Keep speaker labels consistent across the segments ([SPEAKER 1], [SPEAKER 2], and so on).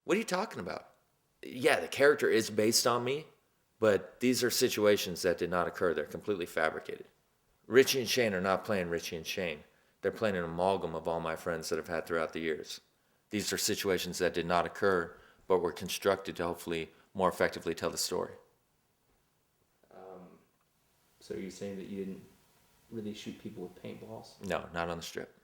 [SPEAKER 1] What are you talking about? Yeah, the character is based on me, but these are situations that did not occur. They're completely fabricated. Richie and Shane are not playing Richie and Shane. They're playing an amalgam of all my friends that I've had throughout the years. These are situations that did not occur, but were constructed to hopefully more effectively tell the story.
[SPEAKER 2] So you're saying that you didn't really shoot people with paintballs?
[SPEAKER 1] No, not on the strip.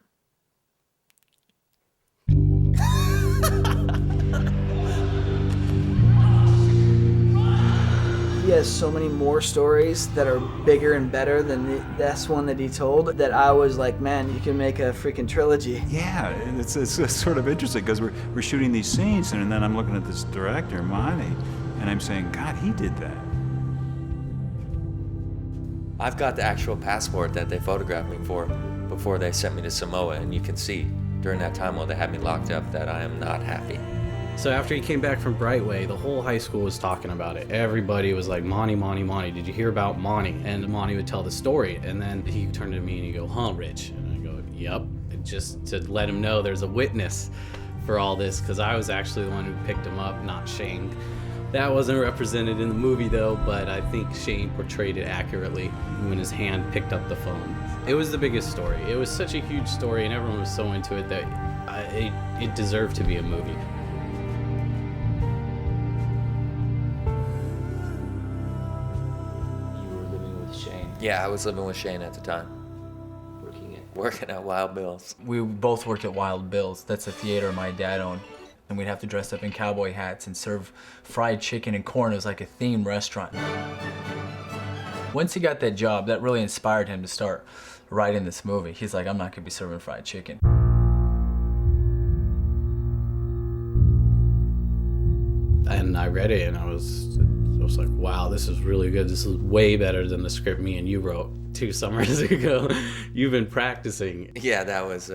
[SPEAKER 3] He has so many more stories that are bigger and better than this one that he told that I was like, man, you can make a freaking trilogy.
[SPEAKER 4] Yeah, it's sort of interesting because we're shooting these scenes and then I'm looking at this director, Monty, and I'm saying, God, he did that.
[SPEAKER 1] I've got the actual passport that they photographed me for before they sent me to Samoa, and you can see during that time while they had me locked up that I am not happy.
[SPEAKER 5] So after he came back from Brightway, the whole high school was talking about it. Everybody was like, Monty, Monty, Monty, did you hear about Monty? And Monty would tell the story, and then he turned to me and he'd go, huh, Rich? And I go, yep, just to let him know there's a witness for all this, because I was actually the one who picked him up, not Shane. That wasn't represented in the movie though, but I think Shane portrayed it accurately when his hand picked up the phone. It was the biggest story. It was such a huge story and everyone was so into it that it deserved to be a movie.
[SPEAKER 2] You were living with Shane,
[SPEAKER 1] Yeah, I was living with Shane at the time, working at Wild Bill's.
[SPEAKER 6] We both worked at Wild Bill's. That's a theater my dad owned. And we'd have to dress up in cowboy hats and serve fried chicken and corn. It was like a themed restaurant. Once he got that job, that really inspired him to start writing this movie. He's like, I'm not gonna be serving fried chicken.
[SPEAKER 5] And I read it and I was like, wow, this is really good. This is way better than the script me and you wrote 2 summers ago. You've been practicing.
[SPEAKER 1] Yeah, that was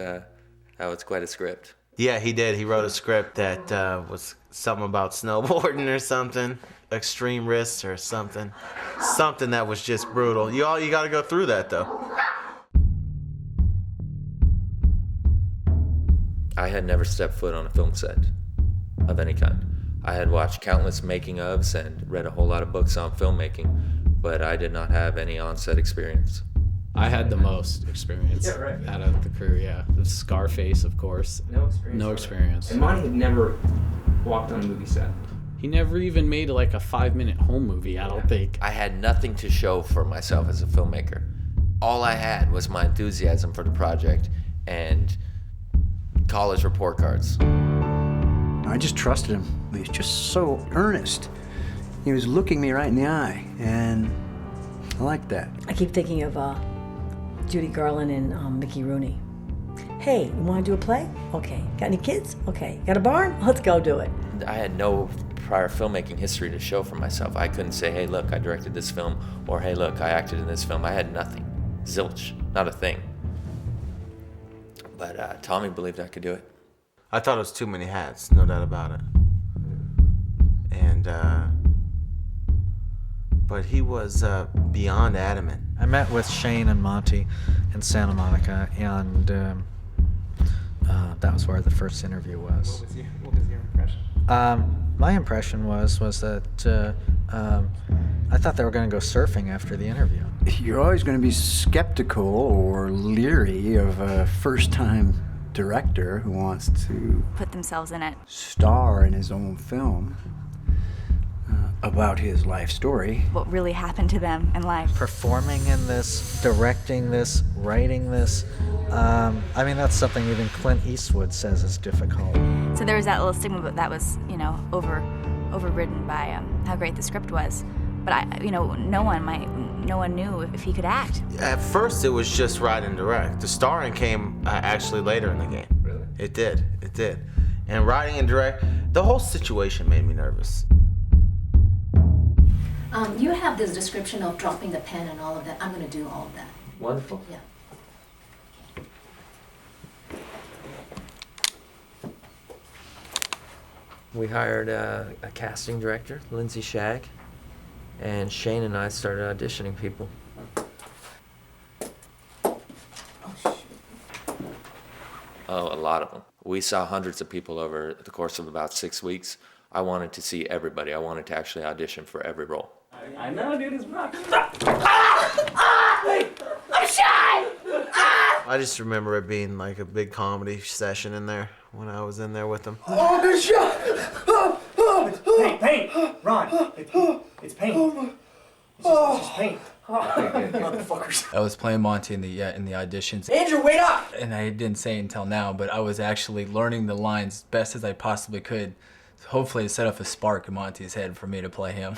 [SPEAKER 1] quite a script.
[SPEAKER 7] Yeah, he did. He wrote a script that was something about snowboarding or something, extreme risks or something that was just brutal. You got to go through that though.
[SPEAKER 1] I had never stepped foot on a film set of any kind. I had watched countless making-ofs and read a whole lot of books on filmmaking, but I did not have any on-set experience.
[SPEAKER 5] I had the most experience out of the crew, yeah. The Scarface, of course. No experience.
[SPEAKER 2] And Monty had never walked on a movie set.
[SPEAKER 5] He never even made like a 5-minute home movie, I don't think.
[SPEAKER 1] I had nothing to show for myself as a filmmaker. All I had was my enthusiasm for the project and college report cards.
[SPEAKER 8] I just trusted him. He was just so earnest. He was looking me right in the eye, and I liked that.
[SPEAKER 9] I keep thinking of Judy Garland and Mickey Rooney. Hey, you want to do a play? Okay. Got any kids? Okay. Got a barn? Let's go do it.
[SPEAKER 1] I had no prior filmmaking history to show for myself. I couldn't say, hey, look, I directed this film, or hey, look, I acted in this film. I had nothing. Zilch. Not a thing. But Tommy believed I could do it.
[SPEAKER 7] I thought it was too many hats, no doubt about it. And but he was beyond adamant.
[SPEAKER 10] I met with Shane and Monty in Santa Monica, and that was where the first interview was.
[SPEAKER 2] What was your impression?
[SPEAKER 10] My impression was that I thought they were going to go surfing after the interview.
[SPEAKER 8] You're always going to be skeptical or leery of a first-time director who wants to
[SPEAKER 11] put themselves in it,
[SPEAKER 8] star in his own film about his life story.
[SPEAKER 11] what really happened to them in life.
[SPEAKER 10] Performing in this, directing this, writing this, I mean, that's something even Clint Eastwood says is difficult.
[SPEAKER 11] So there was that little stigma, but that was, overridden by how great the script was. But no one knew if he could act.
[SPEAKER 7] At first, it was just write and direct. The starring came actually later in the game.
[SPEAKER 2] Really?
[SPEAKER 7] It did. And writing and direct, the whole situation made me nervous.
[SPEAKER 12] You have this description of dropping the pen and all of that. I'm going to do all of that.
[SPEAKER 1] Wonderful.
[SPEAKER 12] Yeah.
[SPEAKER 1] We hired a casting director, Lindsay Shagg, and Shane and I started auditioning people. Oh, a lot of them. We saw hundreds of people over the course of about 6 weeks. I wanted to see everybody. I wanted to actually audition for every role.
[SPEAKER 2] I know, dude. It's rock.
[SPEAKER 12] I'm shy!
[SPEAKER 7] I just remember it being like a big comedy session in there when I was in there with them.
[SPEAKER 13] Oh, good shot!
[SPEAKER 14] Paint! Ron, it's paint. It's just paint. Motherfuckers.
[SPEAKER 6] I was playing Monty in the auditions.
[SPEAKER 14] Andrew, wait up!
[SPEAKER 6] And I didn't say it until now, but I was actually learning the lines best as I possibly could. Hopefully it set off a spark in Monty's head for me to play him.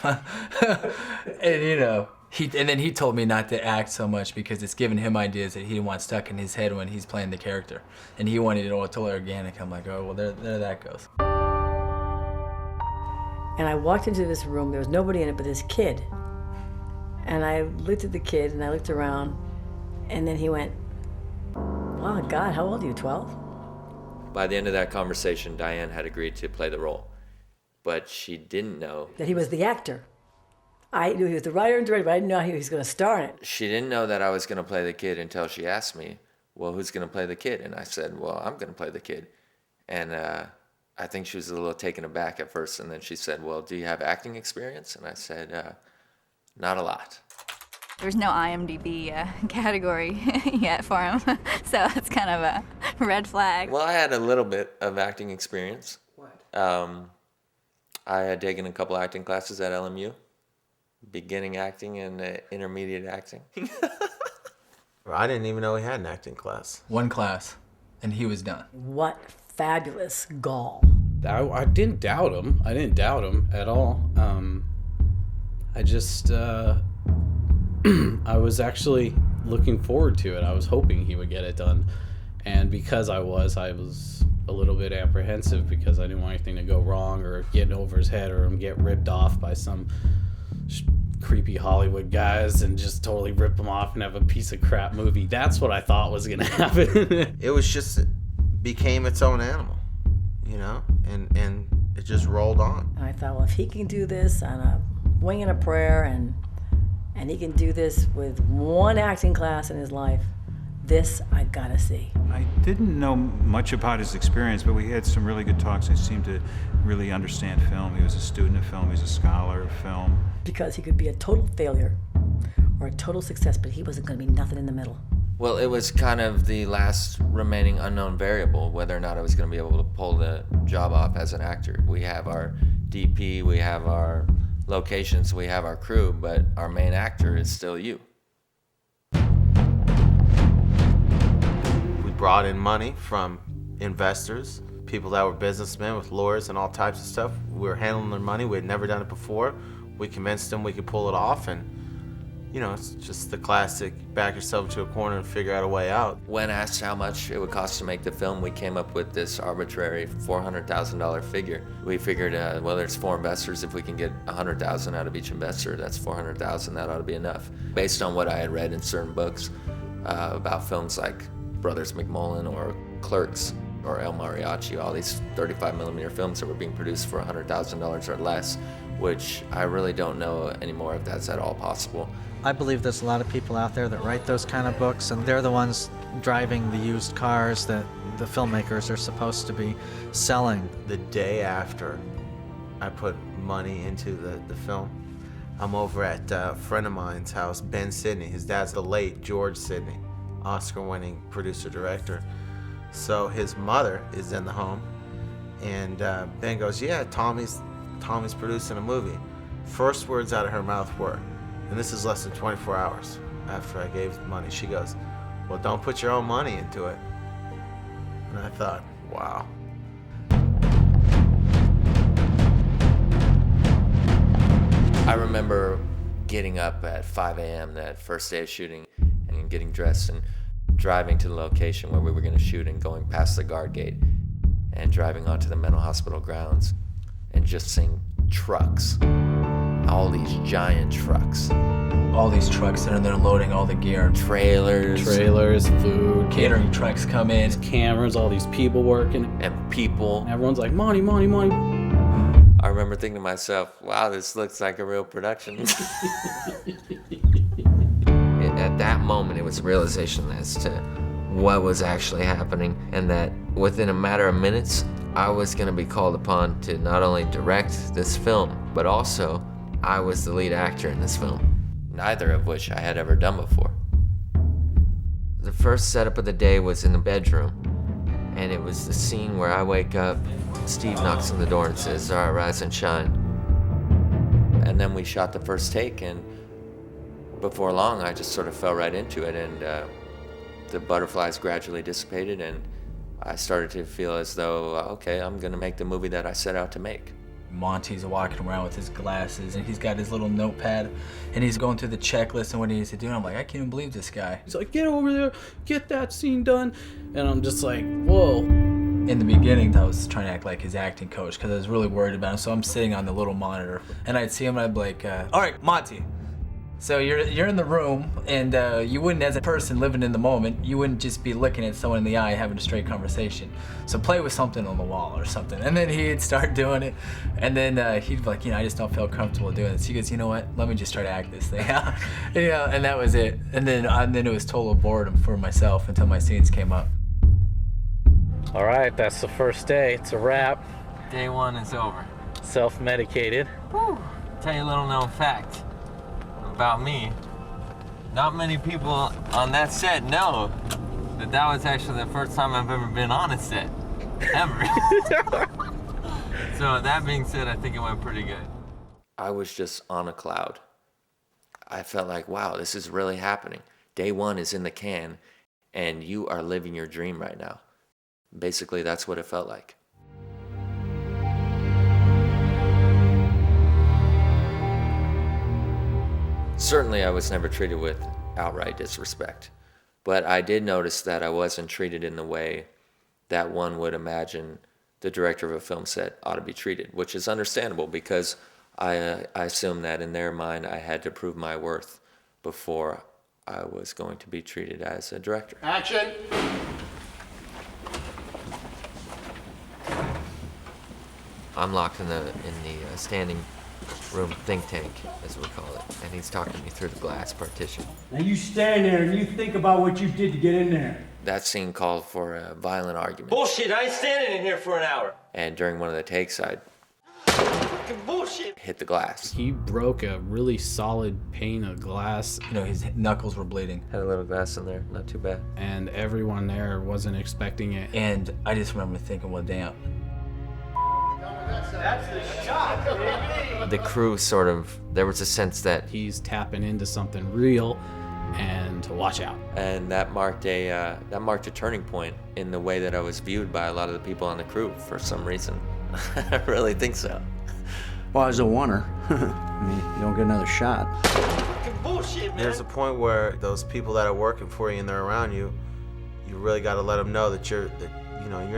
[SPEAKER 6] And you know, then he told me not to act so much because it's giving him ideas that he didn't want stuck in his head when he's playing the character. And he wanted it all totally organic. I'm like, oh, well, there that goes.
[SPEAKER 9] And I walked into this room, there was nobody in it but this kid. And I looked at the kid and I looked around, and then he went, oh God, how old are you, 12?
[SPEAKER 1] By the end of that conversation, Diane had agreed to play the role, but she didn't know.
[SPEAKER 9] That he was the actor. I knew he was the writer and director, but I didn't know he was going to star in it.
[SPEAKER 1] She didn't know that I was going to play the kid until she asked me, well, who's going to play the kid? And I said, well, I'm going to play the kid. And I think she was a little taken aback at first, and then she said, well, do you have acting experience? And I said, not a lot.
[SPEAKER 11] There's no IMDb category yet for him, so it's kind of a red flag.
[SPEAKER 1] Well, I had a little bit of acting experience.
[SPEAKER 2] What?
[SPEAKER 1] I had taken a couple acting classes at LMU, beginning acting and intermediate acting.
[SPEAKER 7] I didn't even know he had an acting class.
[SPEAKER 6] One class, and he was done.
[SPEAKER 9] What fabulous gall.
[SPEAKER 5] I didn't doubt him. I didn't doubt him at all. I just, I was actually looking forward to it. I was hoping he would get it done. And because I was a little bit apprehensive because I didn't want anything to go wrong or get over his head or him get ripped off by some creepy Hollywood guys and just totally rip him off and have a piece of crap movie. That's what I thought was going to happen.
[SPEAKER 7] It was just, it became its own animal, you know, and it just rolled on.
[SPEAKER 9] And I thought, well, if he can do this on a wing and a prayer and he can do this with one acting class in his life, this I gotta see.
[SPEAKER 4] I didn't know much about his experience, but we had some really good talks. He seemed to really understand film. He was a student of film. He's a scholar of film.
[SPEAKER 9] Because he could be a total failure or a total success, but he wasn't gonna be nothing in the middle.
[SPEAKER 1] Well, it was kind of the last remaining unknown variable, whether or not I was going to be able to pull the job off as an actor. We have our DP, we have our locations, we have our crew, but our main actor is still you.
[SPEAKER 7] We brought in money from investors, people that were businessmen with lawyers and all types of stuff. We were handling their money. We had never done it before. We convinced them we could pull it off, and you know, it's just the classic back yourself into a corner and figure out a way out.
[SPEAKER 1] When asked how much it would cost to make the film, we came up with this arbitrary $400,000 figure. We figured, well, there's 4 investors. If we can get $100,000 out of each investor, that's $400,000. That ought to be enough. Based on what I had read in certain books about films like Brothers McMullen or Clerks or El Mariachi, all these 35mm films that were being produced for $100,000 or less, which I really don't know anymore if that's at all possible.
[SPEAKER 10] I believe there's a lot of people out there that write those kind of books, and they're the ones driving the used cars that the filmmakers are supposed to be selling.
[SPEAKER 7] The day after I put money into the film, I'm over at a friend of mine's house, Ben Sidney. His dad's the late George Sidney, Oscar-winning producer-director. So his mother is in the home, and Ben goes, yeah, Tommy's producing a movie. First words out of her mouth were, and this is less than 24 hours after I gave the money, she goes, well, don't put your own money into it. And I thought, wow.
[SPEAKER 1] I remember getting up at 5 a.m. that first day of shooting and getting dressed and driving to the location where we were going to shoot and going past the guard gate and driving onto the mental hospital grounds and just seeing trucks, all these giant trucks.
[SPEAKER 6] All these trucks that are there loading all the gear.
[SPEAKER 1] Trailers,
[SPEAKER 5] food,
[SPEAKER 6] catering trucks come in.
[SPEAKER 5] Cameras, all these people working.
[SPEAKER 1] And people.
[SPEAKER 5] Everyone's like, money, money, money.
[SPEAKER 1] I remember thinking to myself, wow, this looks like a real production. At that moment, it was a realization as to what was actually happening, and that within a matter of minutes, I was gonna be called upon to not only direct this film, but also I was the lead actor in this film, neither of which I had ever done before. The first setup of the day was in the bedroom, and it was the scene where I wake up, Steve knocks on the door and says, "All right, rise and shine." And then we shot the first take, and before long, I just sort of fell right into it, and the butterflies gradually dissipated, and I started to feel as though, okay, I'm gonna make the movie that I set out to make.
[SPEAKER 6] Monty's walking around with his glasses, and he's got his little notepad, and he's going through the checklist and what he needs to do, and I'm like, I can't even believe this guy.
[SPEAKER 5] He's like, get over there, get that scene done. And I'm just like, whoa.
[SPEAKER 6] In the beginning, I was trying to act like his acting coach because I was really worried about him, so I'm sitting on the little monitor, and I'd see him, and I'd be like, all right, Monty. So you're in the room, and you wouldn't, as a person living in the moment, you wouldn't just be looking at someone in the eye having a straight conversation. So play with something on the wall or something. And then he'd start doing it, and then he'd be like, I just don't feel comfortable doing this. He goes, you know what? Let me just try to act this thing out. And that was it. And then it was total boredom for myself until my scenes came up.
[SPEAKER 13] All right, that's the first day. It's a wrap.
[SPEAKER 1] Day one is over.
[SPEAKER 13] Self-medicated.
[SPEAKER 1] Woo. Tell you a little known fact about me. Not many people on that set know that was actually the first time I've ever been on a set, ever. So that being said, I think it went pretty good. I was just on a cloud. I felt like, wow, this is really happening. Day one is in the can, and you are living your dream right now. Basically, that's what it felt like. Certainly, I was never treated with outright disrespect, but I did notice that I wasn't treated in the way that one would imagine the director of a film set ought to be treated, which is understandable because I assume that in their mind I had to prove my worth before I was going to be treated as a director.
[SPEAKER 14] Action!
[SPEAKER 1] I'm locked in the standing room think tank, as we call it, and he's talking me through the glass partition.
[SPEAKER 15] Now you stand there and you think about what you did to get in there.
[SPEAKER 1] That scene called for a violent argument.
[SPEAKER 14] Bullshit, I ain't standing in here for an hour.
[SPEAKER 1] And during one of the takes, I
[SPEAKER 14] Bullshit.
[SPEAKER 1] hit the glass.
[SPEAKER 5] He broke a really solid pane of glass.
[SPEAKER 6] His knuckles were bleeding.
[SPEAKER 1] Had a little glass in there, not too bad.
[SPEAKER 5] And everyone there wasn't expecting it.
[SPEAKER 6] And I just remember thinking, well, damn.
[SPEAKER 14] That's the shot, baby.
[SPEAKER 1] The crew sort of, there was a sense that
[SPEAKER 5] he's tapping into something real and to watch out.
[SPEAKER 1] And that marked a turning point in the way that I was viewed by a lot of the people on the crew for some reason. I really think so.
[SPEAKER 8] Well, as a oneer, I mean, you don't get another shot.
[SPEAKER 14] Bullshit, man.
[SPEAKER 7] There's a point where those people that are working for you and they're around you, you really got to let them know that you're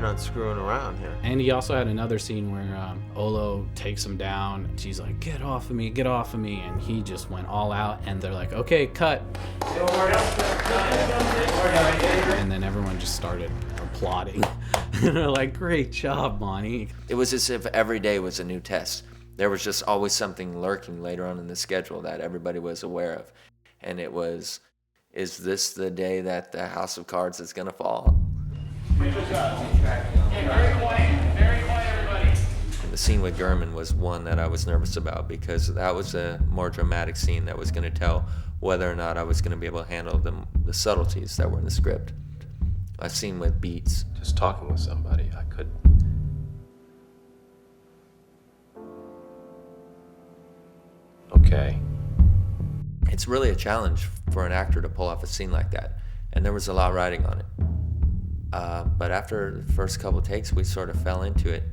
[SPEAKER 7] not screwing around here.
[SPEAKER 5] And he also had another scene where Olo takes him down. She's like, get off of me, get off of me. And he just went all out, and they're like, okay, cut. And then everyone just started applauding. And they're like, great job, Monty.
[SPEAKER 1] It was as if every day was a new test. There was just always something lurking later on in the schedule that everybody was aware of. And it was, is this the day that the House of Cards is gonna fall?
[SPEAKER 14] Very quiet, everybody.
[SPEAKER 1] The scene with Gurman was one that I was nervous about because that was a more dramatic scene that was going to tell whether or not I was going to be able to handle the subtleties that were in the script. A scene with beats.
[SPEAKER 16] Just talking with somebody, I could. Okay.
[SPEAKER 1] It's really a challenge for an actor to pull off a scene like that, and there was a lot riding on it. But after the first couple takes, we sort of fell into it.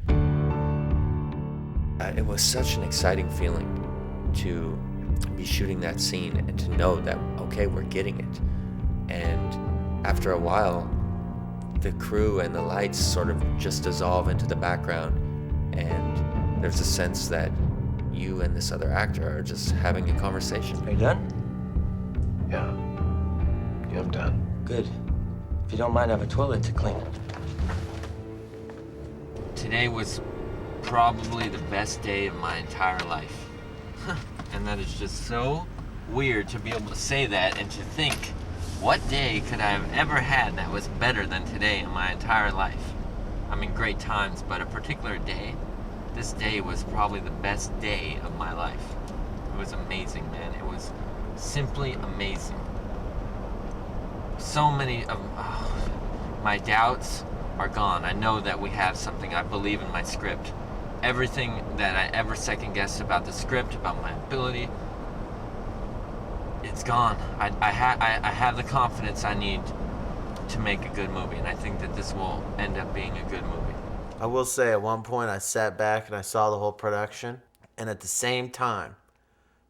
[SPEAKER 1] It was such an exciting feeling to be shooting that scene and to know that, okay, we're getting it. And after a while, the crew and the lights sort of just dissolve into the background, and there's a sense that you and this other actor are just having a conversation.
[SPEAKER 14] Are you done?
[SPEAKER 16] Yeah, I'm done.
[SPEAKER 14] Good. If you don't mind, I have a toilet to clean.
[SPEAKER 1] Today was probably the best day of my entire life. And that is just so weird to be able to say that and to think What day could I have ever had that was better than today in my entire life? I mean, great times, but a particular day, this day was probably the best day of my life. It was amazing, man. It was simply amazing. So many of my doubts are gone. I know that we have something. I believe in my script. Everything that I ever second-guessed about the script, about my ability, it's gone. I have the confidence I need to make a good movie, and I think that this will end up being a good movie.
[SPEAKER 7] I will say at one point I sat back and I saw the whole production, and at the same time,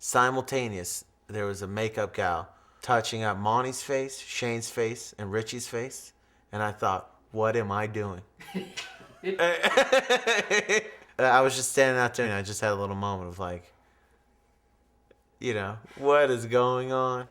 [SPEAKER 7] simultaneous, there was a makeup gal touching up Monty's face, Shane's face, and Richie's face, and I thought, what am I doing? I was just standing out there and I just had a little moment of like, you know, what is going on?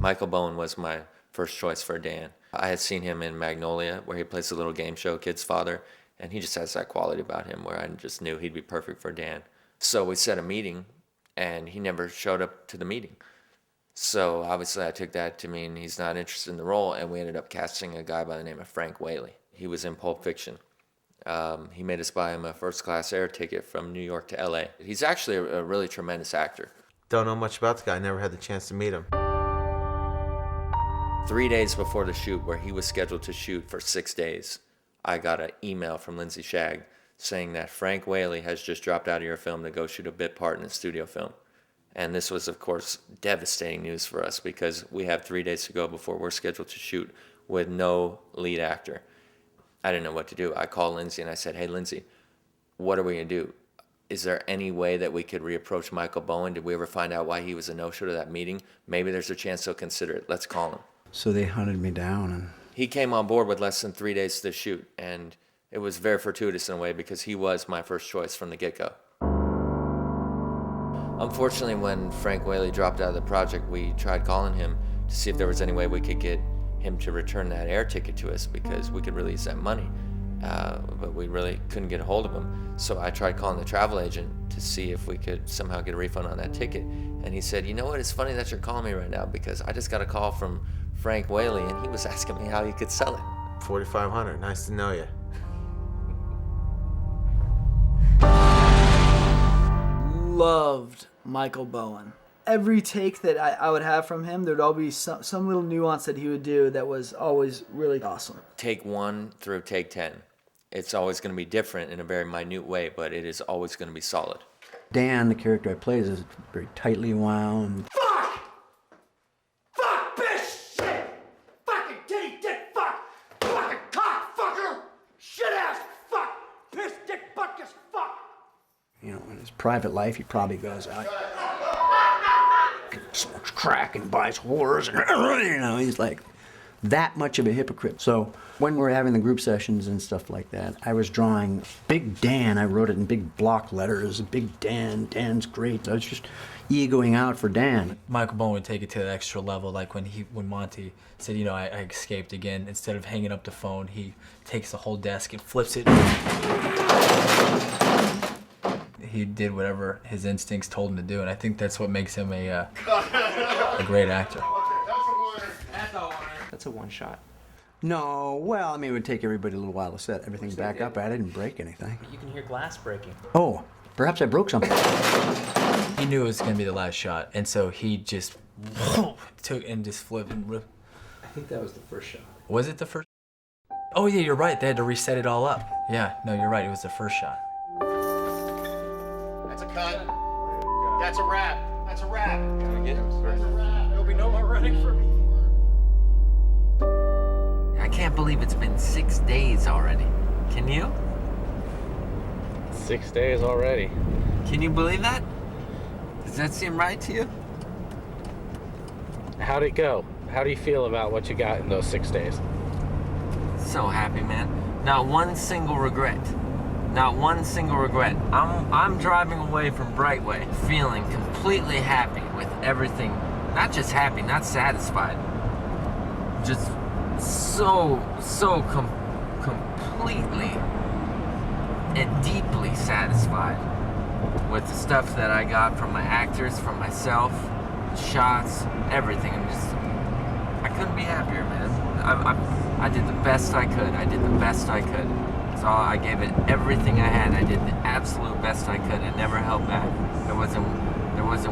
[SPEAKER 1] Michael Bowen was my first choice for Dan. I had seen him in Magnolia, where he plays a little game show kid's father, and he just has that quality about him where I just knew he'd be perfect for Dan. So we set a meeting, and he never showed up to the meeting. So obviously I took that to mean he's not interested in the role, and we ended up casting a guy by the name of Frank Whaley. He was in Pulp Fiction. He made us buy him a first-class air ticket from New York to LA. He's actually a really tremendous actor.
[SPEAKER 7] Don't know much about the guy, never had the chance to meet him.
[SPEAKER 1] 3 days before the shoot, where he was scheduled to shoot for 6 days, I got an email from Lindsay Shagg saying that Frank Whaley has just dropped out of your film to go shoot a bit part in a studio film. And this was, of course, devastating news for us because we have 3 days to go before we're scheduled to shoot with no lead actor. I didn't know what to do. I called Lindsay and I said, hey, Lindsay, what are we going to do? Is there any way that we could reapproach Michael Bowen? Did we ever find out why he was a no-show to that meeting? Maybe there's a chance he'll consider it. Let's call him.
[SPEAKER 8] So they hunted me down, and
[SPEAKER 1] he came on board with less than 3 days to shoot, and it was very fortuitous in a way because he was my first choice from the get-go. Unfortunately, when Frank Whaley dropped out of the project, we tried calling him to see if there was any way we could get him to return that air ticket to us because we could release that money, but we really couldn't get a hold of him. So I tried calling the travel agent to see if we could somehow get a refund on that ticket, and he said, you know what, it's funny that you're calling me right now because I just got a call from Frank Whaley, and he was asking me how he could sell it.
[SPEAKER 7] $4,500. Nice to know you.
[SPEAKER 3] Loved Michael Bowen. Every take that I would have from him, there'd all be some little nuance that he would do that was always really awesome.
[SPEAKER 1] Take 1 through take 10. It's always going to be different in a very minute way, but it is always going to be solid.
[SPEAKER 8] Dan, the character I play, is very tightly wound.
[SPEAKER 14] Fuck! Fuck, bitch, shit! Fucking titty dick fuck! Fucking cock fucker! Shit ass fuck! Piss dick butt as fuck!
[SPEAKER 8] You know, in his private life, he probably goes out, smokes crack and buys whores, and you know, he's like that much of a hypocrite. So when we're having the group sessions and stuff like that, I was drawing Big Dan. I wrote it in big block letters. Big Dan. Dan's great. I was just egoing out for Dan.
[SPEAKER 6] Michael Bowen would take it to the extra level, like when Monty said, you know, I escaped again. Instead of hanging up the phone, he takes the whole desk and flips it. He did whatever his instincts told him to do, and I think that's what makes him a great actor.
[SPEAKER 2] That's a one shot.
[SPEAKER 8] No, well, I mean, it would take everybody a little while to set everything back up. I didn't break anything.
[SPEAKER 2] You can hear glass breaking.
[SPEAKER 8] Oh, perhaps I broke something.
[SPEAKER 6] He knew it was going to be the last shot, and so he just took and just flipped and ripped.
[SPEAKER 2] I think that was the first shot.
[SPEAKER 6] Was it the first? Oh, yeah, you're right. They had to reset it all up. Yeah, no, you're right. It was the first shot.
[SPEAKER 14] That's a cut. That's a wrap. That's a wrap. That's a wrap. There'll be no more running for me.
[SPEAKER 1] I can't believe it's been 6 days already. Can you?
[SPEAKER 13] 6 days already.
[SPEAKER 1] Can you believe that? Does that seem right to you?
[SPEAKER 13] How'd it go? How do you feel about what you got in those 6 days?
[SPEAKER 1] So happy, man. Not one single regret. Not one single regret. I'm driving away from Brightway feeling completely happy with everything. Not just happy, not satisfied. Just so completely and deeply satisfied with the stuff that I got from my actors, from myself, shots, everything. I couldn't be happier, man. I did the best I could. So I gave it everything I had. I did the absolute best I could. I never held back. There wasn't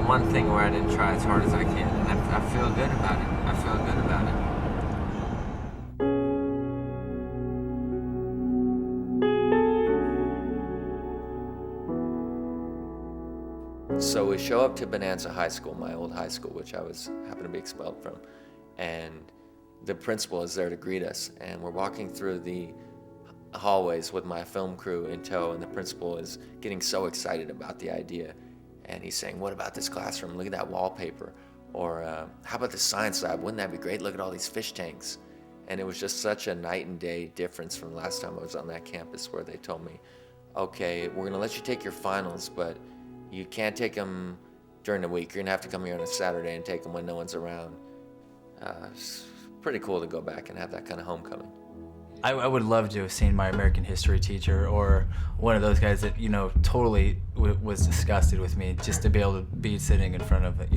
[SPEAKER 1] one thing where I didn't try as hard as I can, and I feel good about it. So we show up to Bonanza High School, my old high school, which I happened to be expelled from, and the principal is there to greet us, and we're walking through the hallways with my film crew in tow, and the principal is getting so excited about the idea, and he's saying, what about this classroom? Look at that wallpaper. Or how about the science lab? Wouldn't that be great? Look at all these fish tanks. And it was just such a night and day difference from the last time I was on that campus, where they told me, okay, we're gonna let you take your finals, but you can't take them during the week. You're gonna have to come here on a Saturday and take them when no one's around. It's pretty cool to go back and have that kind of homecoming.
[SPEAKER 6] I would love to have seen my American history teacher, or one of those guys that, totally was disgusted with me, just to be able to be sitting in front of, a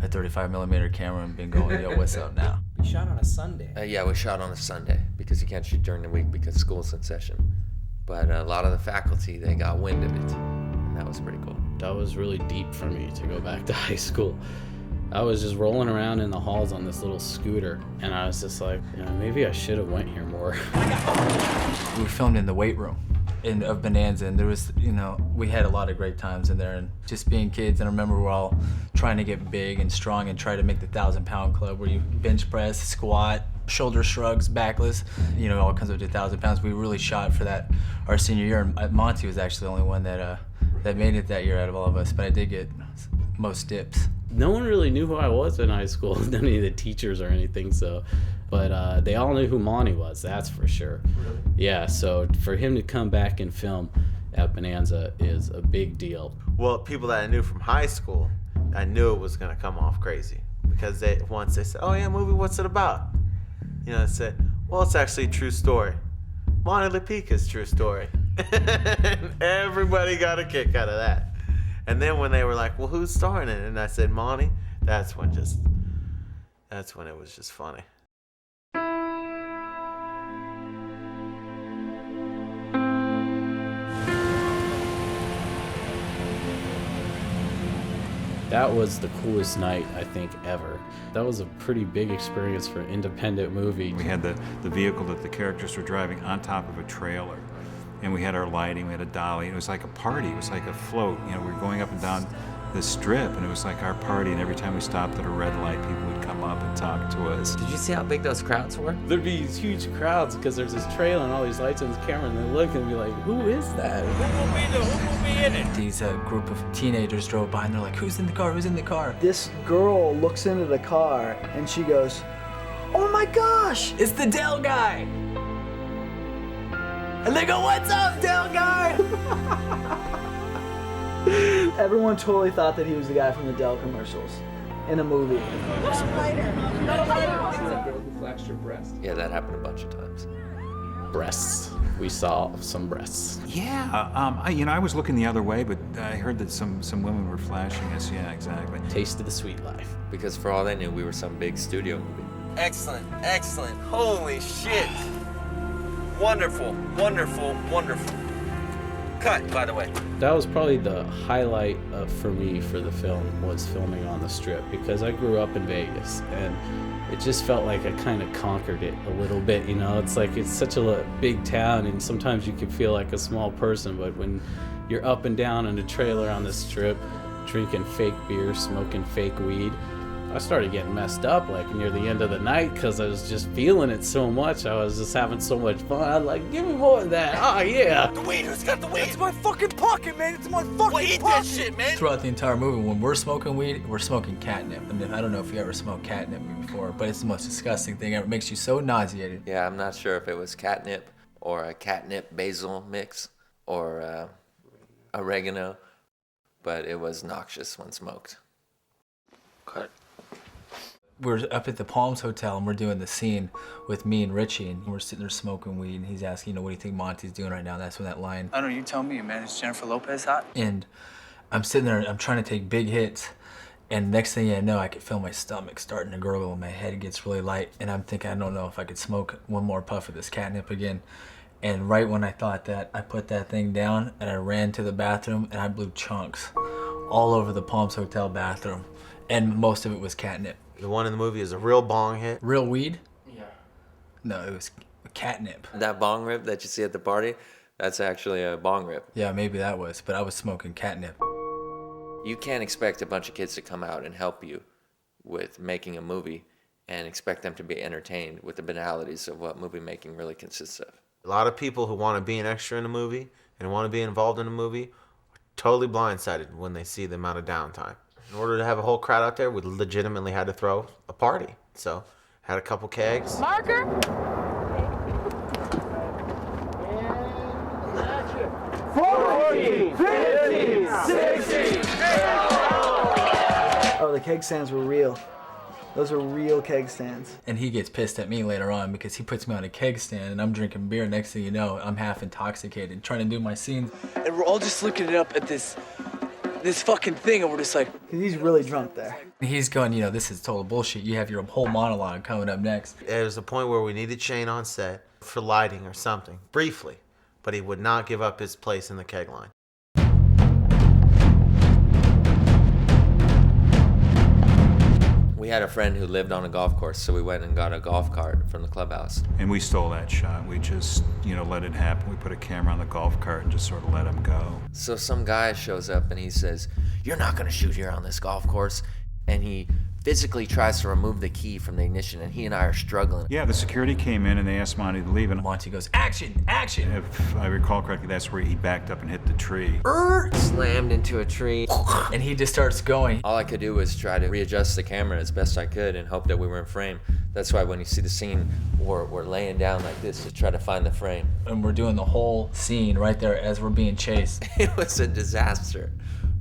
[SPEAKER 6] 35mm camera and being going, yo, what's up now?
[SPEAKER 2] You shot on a Sunday.
[SPEAKER 1] Yeah, we shot on a Sunday because you can't shoot during the week because school's in session. But a lot of the faculty, they got wind of it, and that was pretty cool.
[SPEAKER 5] That was really deep for me to go back to high school. I was just rolling around in the halls on this little scooter, and I was just like, maybe I should have went here more.
[SPEAKER 6] We filmed in the weight room of Bonanza, and there was, we had a lot of great times in there, and just being kids. And I remember we're all trying to get big and strong and try to make the 1,000-pound club, where you bench press, squat, shoulder shrugs, backless, all comes up to 1,000 pounds. We really shot for that our senior year, and Monty was actually the only one that made it that year out of all of us, but I did get most dips.
[SPEAKER 5] No one really knew who I was in high school, none of the teachers or anything, but they all knew who Monty was, that's for sure. Really? Yeah, so for him to come back and film at Bonanza is a big deal.
[SPEAKER 7] Well, people that I knew from high school, I knew it was gonna come off crazy, because once they said, oh yeah, movie, what's it about? I said, well, it's actually a true story. Monty LaPica's true story. And everybody got a kick out of that. And then when they were like, well, who's starring in it? And I said, Monty, that's when it was just funny.
[SPEAKER 5] That was the coolest night, I think, ever. That was a pretty big experience for an independent movie.
[SPEAKER 4] We had the vehicle that the characters were driving on top of a trailer. And we had our lighting, we had a dolly. It was like a party, it was like a float. We were going up and down the strip, and it was like our party. And every time we stopped at a red light, people would come up and talk to us.
[SPEAKER 1] Did you see how big those crowds were?
[SPEAKER 5] There'd be these huge crowds because there's this trailer and all these lights on this camera, and they look and be like, who is that?
[SPEAKER 6] Who will be in it? These group of teenagers drove by, and they're like, who's in the car? Who's in the car?
[SPEAKER 3] This girl looks into the car, and she goes, oh my gosh!
[SPEAKER 6] It's the Dell guy! And they go, what's up, Dell guy?
[SPEAKER 3] Everyone totally thought that he was the guy from the Dell commercials in a movie.
[SPEAKER 14] Where's a lighter? Got a lighter?
[SPEAKER 2] See that girl who flashed her breast?
[SPEAKER 1] Yeah, that happened a bunch of times.
[SPEAKER 5] Breasts. We saw some breasts.
[SPEAKER 4] Yeah, I was looking the other way, but I heard that some women were flashing us. Yeah, exactly.
[SPEAKER 5] Taste of the sweet life.
[SPEAKER 1] Because for all they knew, we were some big studio movie.
[SPEAKER 7] Excellent, excellent. Holy shit. Wonderful, wonderful, wonderful. Cut, by the way.
[SPEAKER 5] That was probably the highlight for me for the film, was filming on the Strip, because I grew up in Vegas, and it just felt like I kind of conquered it a little bit, It's like it's such a big town, and sometimes you can feel like a small person, but when you're up and down in a trailer on the Strip, drinking fake beer, smoking fake weed, I started getting messed up near the end of the night because I was just feeling it so much. I was just having so much fun. I was like, give me more of that. Oh, yeah.
[SPEAKER 14] The weed, who's got the weed? It's my fucking pocket, man. It's my fucking pocket. Eat that shit, man.
[SPEAKER 6] Throughout the entire movie, when we're smoking weed, we're smoking catnip. And I don't know if you ever smoked catnip before, but it's the most disgusting thing ever. It makes you so nauseated.
[SPEAKER 1] Yeah, I'm not sure if it was catnip or a catnip basil mix or oregano, but it was noxious when smoked.
[SPEAKER 7] Cut.
[SPEAKER 6] We're up at the Palms Hotel and we're doing the scene with me and Richie, and we're sitting there smoking weed, and he's asking, what do you think Monty's doing right now? That's when that line.
[SPEAKER 17] I don't know, you tell me, man. Is Jennifer Lopez hot?
[SPEAKER 6] And I'm sitting there, I'm trying to take big hits, and next thing I know, I could feel my stomach starting to gurgle and my head gets really light, and I'm thinking, I don't know if I could smoke one more puff of this catnip again. And right when I thought that, I put that thing down and I ran to the bathroom and I blew chunks all over the Palms Hotel bathroom. And most of it was catnip.
[SPEAKER 7] The one in the movie is a real bong hit.
[SPEAKER 6] Real weed?
[SPEAKER 2] Yeah.
[SPEAKER 6] No, it was catnip.
[SPEAKER 1] That bong rip that you see at the party, that's actually a bong rip.
[SPEAKER 6] Yeah, maybe that was, but I was smoking catnip.
[SPEAKER 1] You can't expect a bunch of kids to come out and help you with making a movie and expect them to be entertained with the banalities of what movie making really consists of.
[SPEAKER 7] A lot of people who want to be an extra in a movie and want to be involved in a movie are totally blindsided when they see the amount of downtime. In order to have a whole crowd out there, we legitimately had to throw a party. So, had a couple kegs.
[SPEAKER 14] Marker?
[SPEAKER 3] 14, 15, 16. Oh, the keg stands were real. Those were real keg stands.
[SPEAKER 6] And he gets pissed at me later on because he puts me on a keg stand and I'm drinking beer. Next thing you know, I'm half intoxicated trying to do my scene.
[SPEAKER 17] And we're all just looking it up at this fucking thing, and we're just like...
[SPEAKER 3] Cause he's really drunk there.
[SPEAKER 6] He's going, this is total bullshit. You have your whole monologue coming up next.
[SPEAKER 7] There was a point where we needed Shane on set for lighting or something, briefly. But he would not give up his place in the keg line.
[SPEAKER 1] We had a friend who lived on a golf course, so we went and got a golf cart from the clubhouse.
[SPEAKER 4] And we stole that shot. We just, let it happen. We put a camera on the golf cart and just sort of let him go.
[SPEAKER 1] So some guy shows up and he says, "You're not gonna shoot here on this golf course." And he physically tries to remove the key from the ignition, and he and I are struggling.
[SPEAKER 4] Yeah, the security came in and they asked Monty to leave, and
[SPEAKER 6] Monty goes, "Action, action!"
[SPEAKER 4] If I recall correctly, that's where he backed up and hit the tree.
[SPEAKER 1] Slammed into a tree.
[SPEAKER 6] And he just starts going.
[SPEAKER 1] All I could do was try to readjust the camera as best I could and hope that we were in frame. That's why when you see the scene, we're laying down like this to try to find the frame.
[SPEAKER 6] And we're doing the whole scene right there as we're being chased.
[SPEAKER 1] It was a disaster,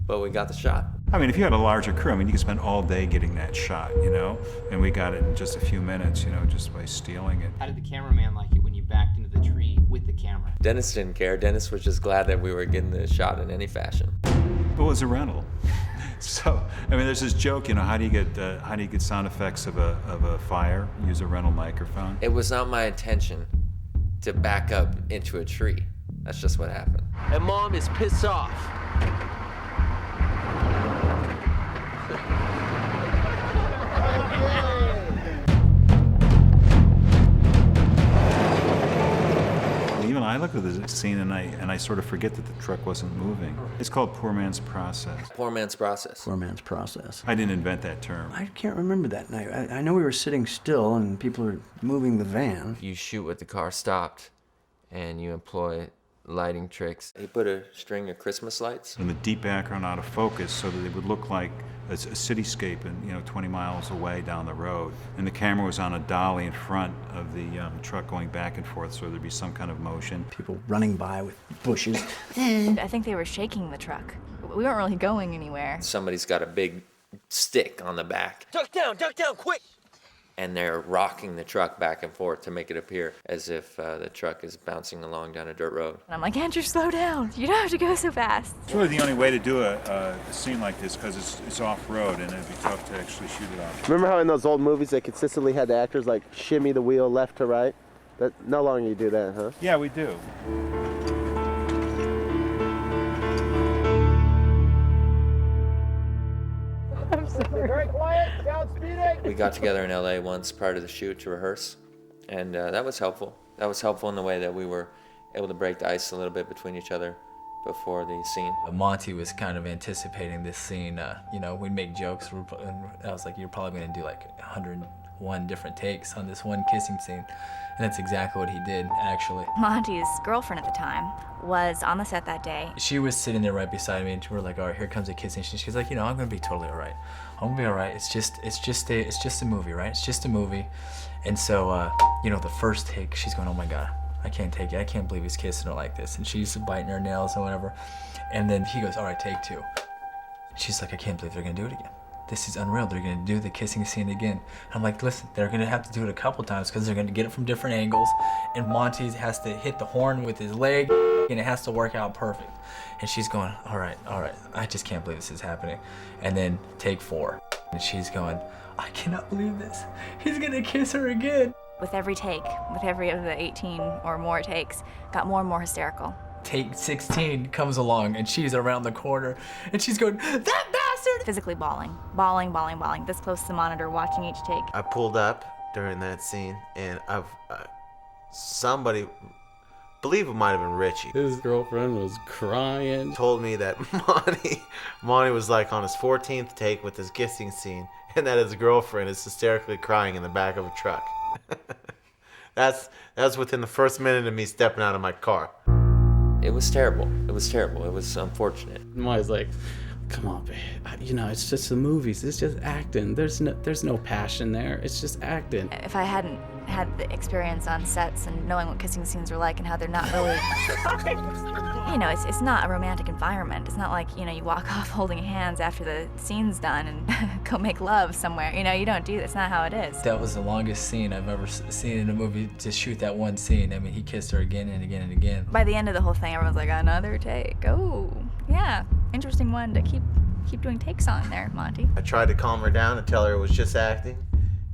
[SPEAKER 1] but we got the shot.
[SPEAKER 4] I mean, if you had a larger crew, you could spend all day getting that shot, and we got it in just a few minutes, just by stealing it.
[SPEAKER 2] How did the cameraman like it when you backed into the tree with the camera?
[SPEAKER 1] Dennis didn't care. Dennis was just glad that we were getting the shot in any fashion.
[SPEAKER 4] It was a rental. So, there's this joke, how do you get sound effects of a fire? Use a rental microphone.
[SPEAKER 1] It was not my intention to back up into a tree. That's just what happened.
[SPEAKER 14] And Mom is pissed off.
[SPEAKER 4] Even I look at the scene and I sort of forget that the truck wasn't moving. It's called poor man's process.
[SPEAKER 1] Poor man's process.
[SPEAKER 8] Poor man's process.
[SPEAKER 4] I didn't invent that term.
[SPEAKER 8] I can't remember that night. I know we were sitting still and people were moving the van.
[SPEAKER 1] You shoot with the car stopped, and you employ lighting tricks. He put a string of Christmas lights.
[SPEAKER 4] In the deep background out of focus so that it would look like a cityscape and 20 miles away down the road. And the camera was on a dolly in front of the truck going back and forth so there'd be some kind of motion.
[SPEAKER 8] People running by with bushes.
[SPEAKER 11] I think they were shaking the truck. We weren't really going anywhere.
[SPEAKER 1] Somebody's got a big stick on the back.
[SPEAKER 14] Duck down, quick!
[SPEAKER 1] And they're rocking the truck back and forth to make it appear as if the truck is bouncing along down a dirt road.
[SPEAKER 11] And I'm like, "Andrew, slow down. You don't have to go so fast."
[SPEAKER 4] It's really the only way to do a scene like this because it's off-road and it'd be tough to actually shoot it off.
[SPEAKER 18] Remember how in those old movies they consistently had the actors like shimmy the wheel left to right? That no longer you do that, huh?
[SPEAKER 4] Yeah, we do.
[SPEAKER 14] I'm sorry. Very quiet, down speeding.
[SPEAKER 1] We got together in LA once prior to the shoot to rehearse, and that was helpful. That was helpful in the way that we were able to break the ice a little bit between each other before the scene.
[SPEAKER 6] Monty was kind of anticipating this scene. We'd make jokes, and I was like, "You're probably gonna do like 101 different takes on this one kissing scene." And that's exactly what he did, actually.
[SPEAKER 11] Monty's girlfriend at the time was on the set that day.
[SPEAKER 6] She was sitting there right beside me, and we were like, "All right, here comes a kissing." She's like, "I'm gonna be totally all right. I'm gonna be all right. It's just a movie, right? It's just a movie." And so, the first take, she's going, "Oh my God, I can't take it. I can't believe he's kissing her like this." And she's biting her nails or whatever. And then he goes, "All right, take two." She's like, "I can't believe they're gonna do it again." this is unreal. They're gonna do the kissing scene again. And I'm like, listen, they're gonna have to do it a couple times because they're gonna get it from different angles. And Monty has to hit the horn with his leg and it has to work out perfect. And she's going, all right, I just can't believe this is happening. And then take 4. And she's going, I cannot believe this. He's gonna kiss her again.
[SPEAKER 11] With every take, with every of the 18 or more takes, got more and more hysterical.
[SPEAKER 6] Take 16 comes along and she's around the corner and she's going, that bastard!
[SPEAKER 11] Physically bawling, this close to the monitor, watching each take.
[SPEAKER 7] I pulled up during that scene, and somebody, believe it might have been Richie.
[SPEAKER 5] His girlfriend was crying.
[SPEAKER 7] Told me that Monty was like on his 14th take with his kissing scene, and that his girlfriend is hysterically crying in the back of a truck. That's within the first minute of me stepping out of my car.
[SPEAKER 1] It was terrible. It was unfortunate.
[SPEAKER 5] Monty's like, come on, babe. You know, it's just the movies. It's just acting. There's no passion there. It's just acting.
[SPEAKER 11] If I hadn't had the experience on sets and knowing what kissing scenes were like and how they're not really, you know, it's not a romantic environment. It's not like, you know, you walk off holding hands after the scene's done and go make love somewhere. You know, you don't do that. It's not how it is.
[SPEAKER 6] That was the longest scene I've ever seen in a movie, to shoot that one scene. I mean, he kissed her again and again and again.
[SPEAKER 11] By the end of the whole thing, everyone's like, another take. Oh, yeah, interesting one to keep doing takes on there, Monty.
[SPEAKER 7] I tried to calm her down and tell her it was just acting,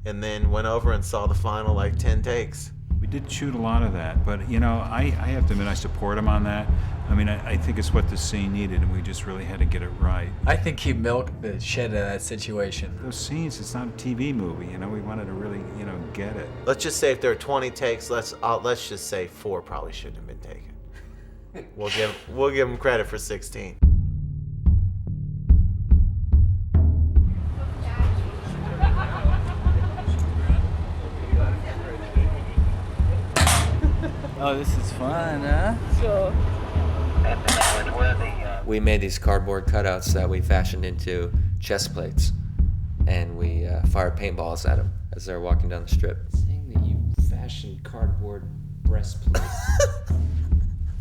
[SPEAKER 7] and then went over and saw the final like 10 takes.
[SPEAKER 4] We did shoot a lot of that, but you know, I have to admit I support him on that. I mean, I think it's what the scene needed, and we just really had to get it right.
[SPEAKER 6] I think he milked the shit out of that situation.
[SPEAKER 4] Those scenes, it's not a TV movie, you know, we wanted to really, you know, get it.
[SPEAKER 7] Let's just say if there are 20 takes, let's just say 4 probably shouldn't have been taken. We'll give him credit for 16.
[SPEAKER 19] Oh, this is fun, huh?
[SPEAKER 11] Sure.
[SPEAKER 1] We made these cardboard cutouts that we fashioned into chest plates, and we fired paintballs at them as they were walking down the strip.
[SPEAKER 2] Saying that you fashioned cardboard breastplates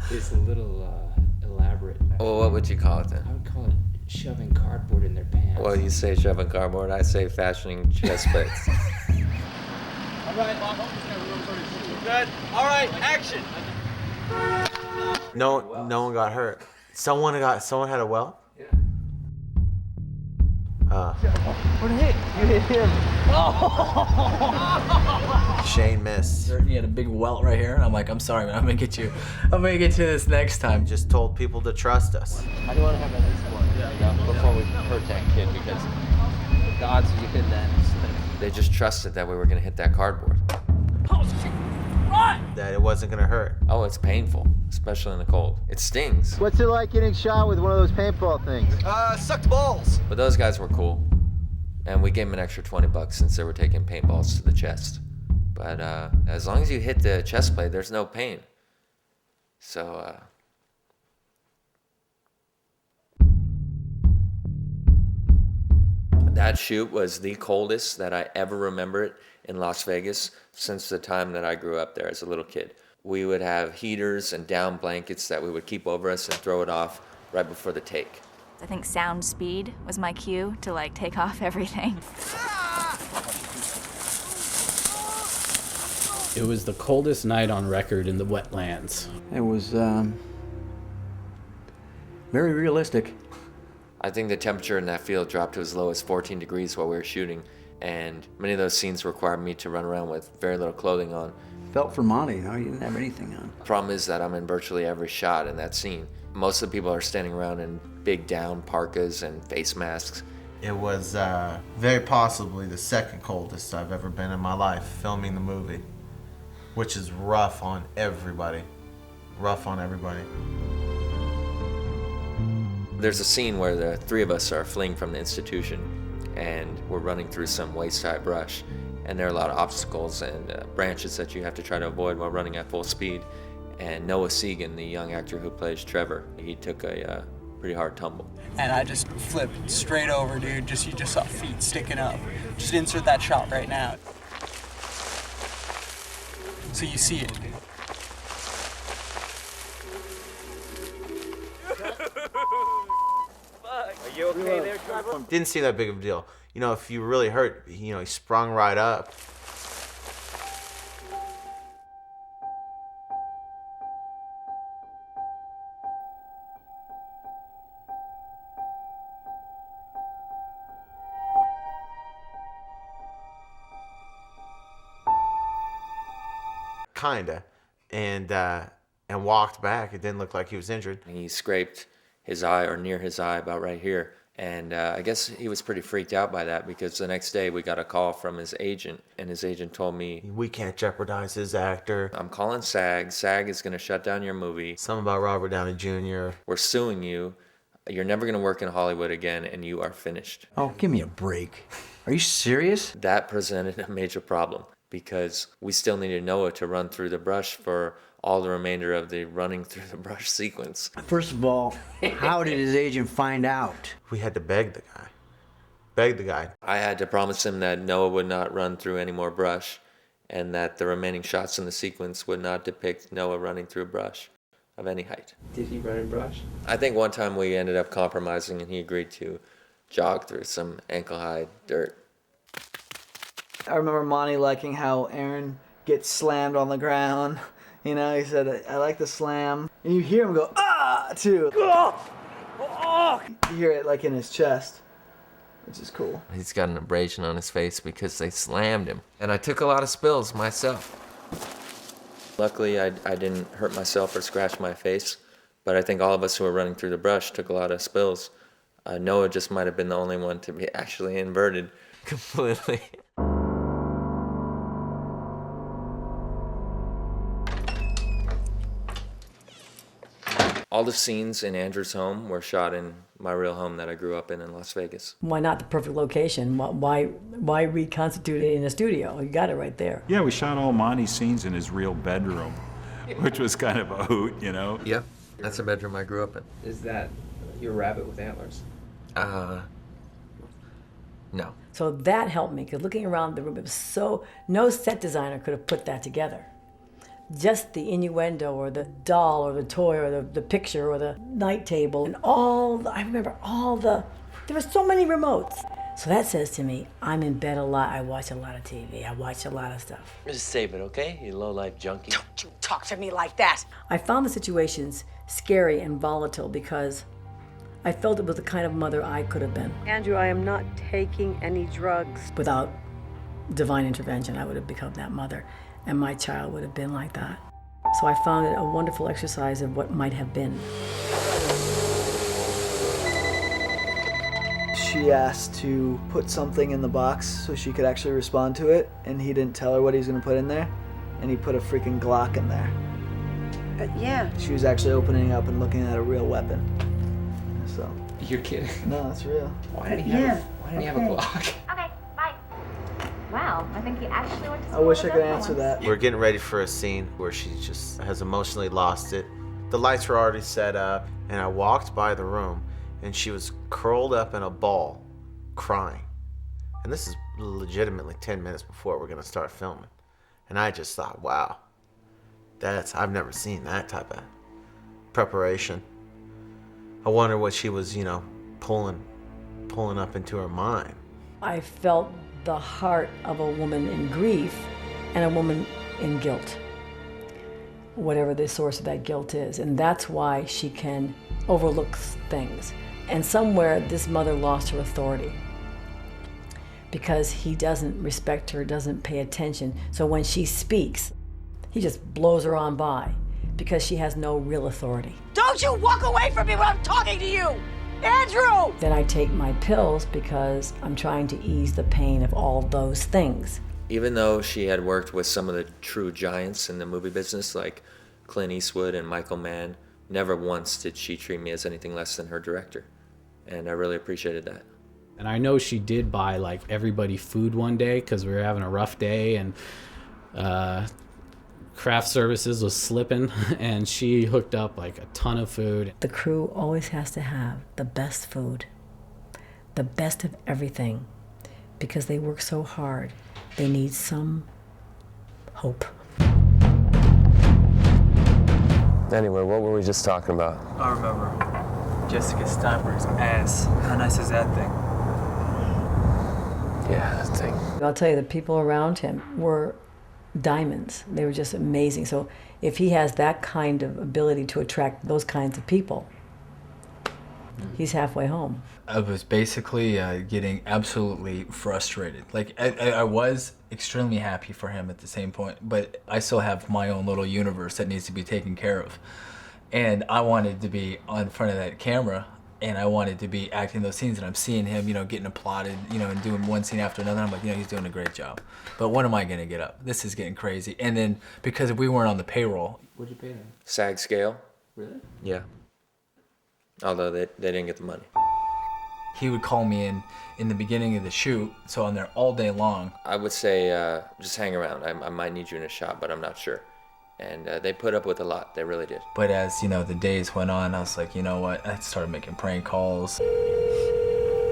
[SPEAKER 2] is a little elaborate.
[SPEAKER 1] Well, what would you call it then?
[SPEAKER 2] I would call it shoving cardboard in their pants.
[SPEAKER 1] Well, you say shoving cardboard, I say fashioning chest plates.
[SPEAKER 14] All right, good. All right, action.
[SPEAKER 7] No one got hurt. Someone had a well?
[SPEAKER 14] Yeah.
[SPEAKER 19] What hit? You hit him. Oh!
[SPEAKER 7] Shane missed.
[SPEAKER 6] He had a big welt right here, and I'm like, I'm sorry, man. I'm gonna get you this next time.
[SPEAKER 7] Just told people to trust us.
[SPEAKER 2] I don't want to have at least one, before we hurt that kid, because the odds of you hitting that is slim.
[SPEAKER 1] They just trusted that we were gonna hit that cardboard.
[SPEAKER 7] That it wasn't gonna hurt.
[SPEAKER 1] Oh, it's painful, especially in the cold. It stings.
[SPEAKER 18] What's it like getting shot with one of those paintball things?
[SPEAKER 14] Sucked balls.
[SPEAKER 1] But those guys were cool, and we gave them an extra $20 since they were taking paintballs to the chest. But as long as you hit the chest plate, there's no pain. So, that shoot was the coldest that I ever remember it in Las Vegas since the time that I grew up there as a little kid. We would have heaters and down blankets that we would keep over us and throw it off right before the take.
[SPEAKER 11] I think sound speed was my cue to like take off everything.
[SPEAKER 5] It was the coldest night on record in the wetlands.
[SPEAKER 8] It was very realistic.
[SPEAKER 1] I think the temperature in that field dropped to as low as 14 degrees while we were shooting, and many of those scenes required me to run around with very little clothing on.
[SPEAKER 8] Felt for Monty, you know, he didn't have anything on.
[SPEAKER 1] The problem is that I'm in virtually every shot in that scene. Most of the people are standing around in big down parkas and face masks.
[SPEAKER 7] It was very possibly the second coldest I've ever been in my life filming the movie, which is rough on everybody.
[SPEAKER 1] There's a scene where the 3 of us are fleeing from the institution, and we're running through some waist-high brush, and there are a lot of obstacles and branches that you have to try to avoid while running at full speed. And Noah Segan, the young actor who plays Trevor, he took a pretty hard tumble.
[SPEAKER 20] And I just flipped straight over, dude. You just saw feet sticking up. Just insert that shot right now. So you see it.
[SPEAKER 14] Are you okay there, Trevor?
[SPEAKER 7] Didn't see that big of a deal. You know, if you really hurt, you know, he sprung right up. Kinda, and walked back. It didn't look like he was injured.
[SPEAKER 1] He scraped his eye, or near his eye, about right here. And I guess he was pretty freaked out by that, because the next day we got a call from his agent, and his agent told me,
[SPEAKER 7] "We can't jeopardize his actor.
[SPEAKER 1] I'm calling SAG. SAG is going to shut down your movie.
[SPEAKER 7] Something about Robert Downey Jr.
[SPEAKER 1] We're suing you. You're never going to work in Hollywood again, and you are finished."
[SPEAKER 8] Oh, give me a break. Are you serious?
[SPEAKER 1] That presented a major problem, because we still needed Noah to run through the brush for all the remainder of the running through the brush sequence.
[SPEAKER 8] First of all, how did his agent find out?
[SPEAKER 7] We had to beg the guy. Beg the guy.
[SPEAKER 1] I had to promise him that Noah would not run through any more brush, and that the remaining shots in the sequence would not depict Noah running through brush of any height.
[SPEAKER 2] Did he run in brush?
[SPEAKER 1] I think one time we ended up compromising, and he agreed to jog through some ankle-high dirt.
[SPEAKER 3] I remember Monty liking how Aaron gets slammed on the ground. You know, he said, "I like the slam." And you hear him go, "Ah!" too. You hear it like in his chest, which is cool.
[SPEAKER 1] He's got an abrasion on his face because they slammed him. And I took a lot of spills myself. Luckily, I didn't hurt myself or scratch my face, but I think all of us who were running through the brush took a lot of spills. Noah just might have been the only one to be actually inverted completely. All the scenes in Andrew's home were shot in my real home that I grew up in Las Vegas.
[SPEAKER 9] Why not the perfect location? Why reconstitute it in a studio? You got it right there.
[SPEAKER 4] Yeah, we shot all Monty's scenes in his real bedroom, which was kind of a hoot, you know?
[SPEAKER 1] Yep, that's the bedroom I grew up in.
[SPEAKER 2] Is that your rabbit with antlers?
[SPEAKER 1] No.
[SPEAKER 9] So that helped me, because looking around the room, it was so, no set designer could have put that together. Just the innuendo, or the doll, or the toy, or the picture, or the night table, and I remember there were so many remotes. So that says to me, I'm in bed a lot, I watch a lot of TV, I watch a lot of stuff.
[SPEAKER 2] Just save it, okay? You low-life junkie.
[SPEAKER 9] Don't you talk to me like that. I found the situations scary and volatile because I felt it was the kind of mother I could have been.
[SPEAKER 21] Andrew, I am not taking any drugs.
[SPEAKER 9] Without divine intervention, I would have become that mother, and my child would have been like that. So I found it a wonderful exercise of what might have been.
[SPEAKER 3] She asked to put something in the box so she could actually respond to it, and he didn't tell her what he was going to put in there, and he put a freaking Glock in there.
[SPEAKER 21] Yeah.
[SPEAKER 3] She was actually opening up and looking at a real weapon. So.
[SPEAKER 2] You're kidding?
[SPEAKER 3] No, it's real.
[SPEAKER 2] Why did he have a Glock?
[SPEAKER 11] Okay, bye. Wow, I think he actually went to
[SPEAKER 3] I
[SPEAKER 11] school
[SPEAKER 3] wish
[SPEAKER 11] with
[SPEAKER 3] I could
[SPEAKER 11] those
[SPEAKER 3] answer
[SPEAKER 11] ones.
[SPEAKER 3] that.
[SPEAKER 7] We're getting ready for a scene where she just has emotionally lost it. The lights were already set up, and I walked by the room, and she was curled up in a ball, crying. And this is legitimately 10 minutes before we're gonna start filming. And I just thought, wow, I've never seen that type of preparation. I wonder what she was, pulling up into her mind.
[SPEAKER 9] I felt the heart of a woman in grief and a woman in guilt, whatever the source of that guilt is. And that's why she can overlook things. And somewhere this mother lost her authority because he doesn't respect her, doesn't pay attention. So when she speaks, he just blows her on by because she has no real authority.
[SPEAKER 21] Don't you walk away from me when I'm talking to you! Andrew!
[SPEAKER 9] Then I take my pills because I'm trying to ease the pain of all those things.
[SPEAKER 1] Even though she had worked with some of the true giants in the movie business, like Clint Eastwood and Michael Mann, never once did she treat me as anything less than her director. And I really appreciated that.
[SPEAKER 5] And I know she did buy like everybody food one day because we were having a rough day, and craft services was slipping, and she hooked up like a ton of food.
[SPEAKER 9] The crew always has to have the best food, the best of everything, because they work so hard. They need some hope.
[SPEAKER 1] Anyway, what were we just talking about?
[SPEAKER 19] I remember Jessica Steinberg's ass. How nice is that thing?
[SPEAKER 16] Yeah, that thing.
[SPEAKER 9] I'll tell you, the people around him were diamonds. They were just amazing. So if he has that kind of ability to attract those kinds of people, he's halfway home.
[SPEAKER 6] I was basically getting absolutely frustrated. Like, I was extremely happy for him at the same point, but I still have my own little universe that needs to be taken care of. And I wanted to be on front of that camera, and I wanted to be acting those scenes, and I'm seeing him, you know, getting applauded, you know, and doing one scene after another. I'm like, you know, he's doing a great job. But when am I going to get up? This is getting crazy. And then, because we weren't on the payroll.
[SPEAKER 2] What'd you pay him?
[SPEAKER 1] SAG scale.
[SPEAKER 2] Really?
[SPEAKER 1] Yeah. Although they didn't get the money.
[SPEAKER 6] He would call me in the beginning of the shoot, so I'm there all day long.
[SPEAKER 1] I would say just hang around. I might need you in a shot, but I'm not sure. And they put up with a lot. They really did.
[SPEAKER 6] But as, you know, the days went on, I was like, you know what? I started making prank calls.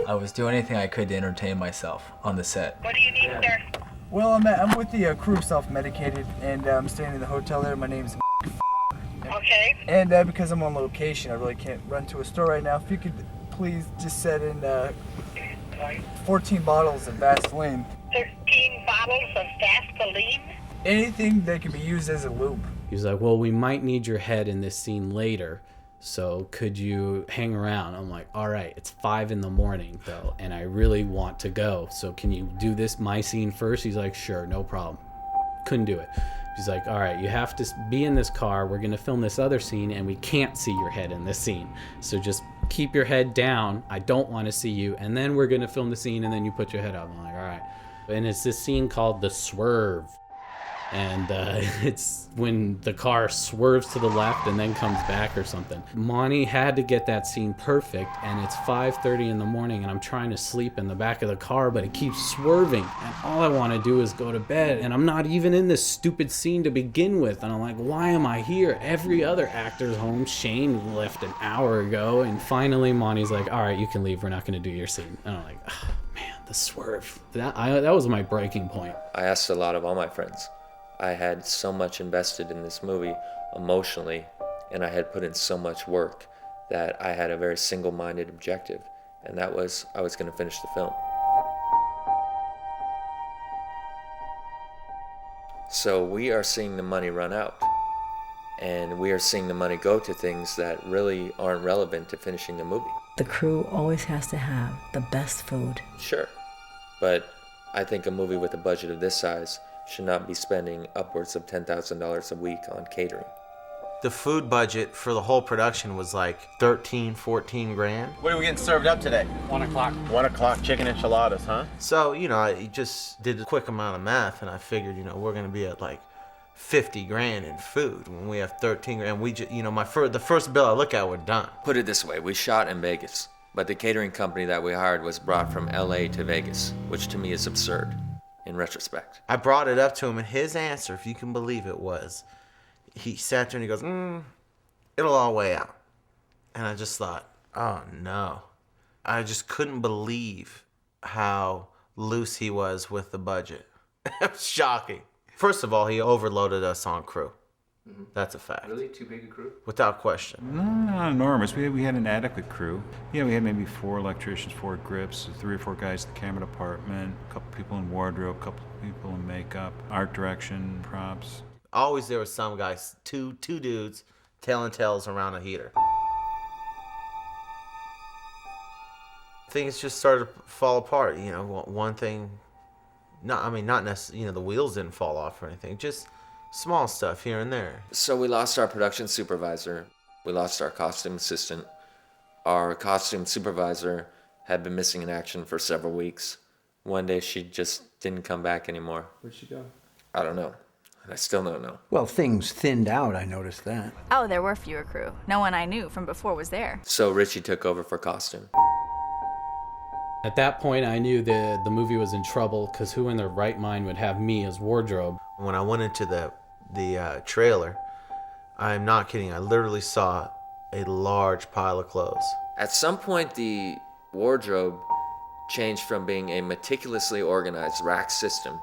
[SPEAKER 6] I was doing anything I could to entertain myself on the set.
[SPEAKER 21] What do you need, sir?
[SPEAKER 20] Well, I'm with the crew of Self-Medicated, and I'm staying in the hotel there. My name's
[SPEAKER 21] Okay.
[SPEAKER 20] And because I'm on location, I really can't run to a store right now. If you could please just set in 14 bottles of Vaseline.
[SPEAKER 21] 13 bottles of Vaseline?
[SPEAKER 20] Anything that can be used as a lube.
[SPEAKER 5] He's like, well, we might need your head in this scene later, so could you hang around? I'm like, all right, it's 5 in the morning though, and I really want to go, so can you do this, my scene first? He's like, sure, no problem. Couldn't do it. He's like, all right, you have to be in this car, we're gonna film this other scene, and we can't see your head in this scene, so just keep your head down, I don't want to see you, and then we're gonna film the scene, and then you put your head up. I'm like, all right. And it's this scene called The Swerve. And it's when the car swerves to the left and then comes back or something. Monty had to get that scene perfect, and it's 5:30 in the morning, and I'm trying to sleep in the back of the car, but it keeps swerving, and all I want to do is go to bed, and I'm not even in this stupid scene to begin with, and I'm like, why am I here? Every other actor's home. Shane left an hour ago, and finally Monty's like, all right, you can leave, we're not going to do your scene. And I'm like, oh, man, the swerve. That was my breaking point.
[SPEAKER 1] I asked a lot of all my friends. I had so much invested in this movie emotionally, and I had put in so much work that I had a very single-minded objective, and that was I was going to finish the film. So we are seeing the money run out, and we are seeing the money go to things that really aren't relevant to finishing the movie.
[SPEAKER 9] The crew always has to have the best food.
[SPEAKER 1] Sure, but I think a movie with a budget of this size should not be spending upwards of $10,000 a week on catering.
[SPEAKER 7] The food budget for the whole production was like 13, 14 grand. What are we getting served up today?
[SPEAKER 19] 1 o'clock.
[SPEAKER 7] 1 o'clock chicken enchiladas, huh? So, you know, I just did a quick amount of math, and I figured, you know, we're gonna be at like 50 grand in food when we have 13 grand. We just, you know, the first bill I look at, we're done.
[SPEAKER 1] Put it this way, we shot in Vegas, but the catering company that we hired was brought from LA to Vegas, which to me is absurd. In retrospect,
[SPEAKER 7] I brought it up to him, and his answer, if you can believe it, was he sat there and he goes, it'll all weigh out. And I just thought, oh no. I just couldn't believe how loose he was with the budget. It was shocking. First of all, he overloaded us on crew. That's a fact.
[SPEAKER 2] Really? Too big a crew?
[SPEAKER 7] Without question.
[SPEAKER 4] No, not enormous. We had an adequate crew. Yeah, we had maybe 4 electricians, 4 grips, 3 or 4 guys in the camera department, a couple people in wardrobe, a couple people in makeup, art direction, props.
[SPEAKER 7] Always there was some guys, two dudes, telling tales around a heater. Things just started to fall apart. You know, one thing, not necessarily, you know, the wheels didn't fall off or anything, just small stuff here and there.
[SPEAKER 1] So we lost our production supervisor. We lost our costume assistant. Our costume supervisor had been missing in action for several weeks. One day she just didn't come back anymore.
[SPEAKER 2] Where'd she go?
[SPEAKER 1] I don't know. And I still don't know.
[SPEAKER 8] Well, things thinned out, I noticed that.
[SPEAKER 11] Oh, there were fewer crew. No one I knew from before was there.
[SPEAKER 1] So Richie took over for costume.
[SPEAKER 5] At that point, I knew the movie was in trouble, because who in their right mind would have me as wardrobe?
[SPEAKER 7] When I went into the trailer, I'm not kidding, I literally saw a large pile of clothes.
[SPEAKER 1] At some point, the wardrobe changed from being a meticulously organized rack system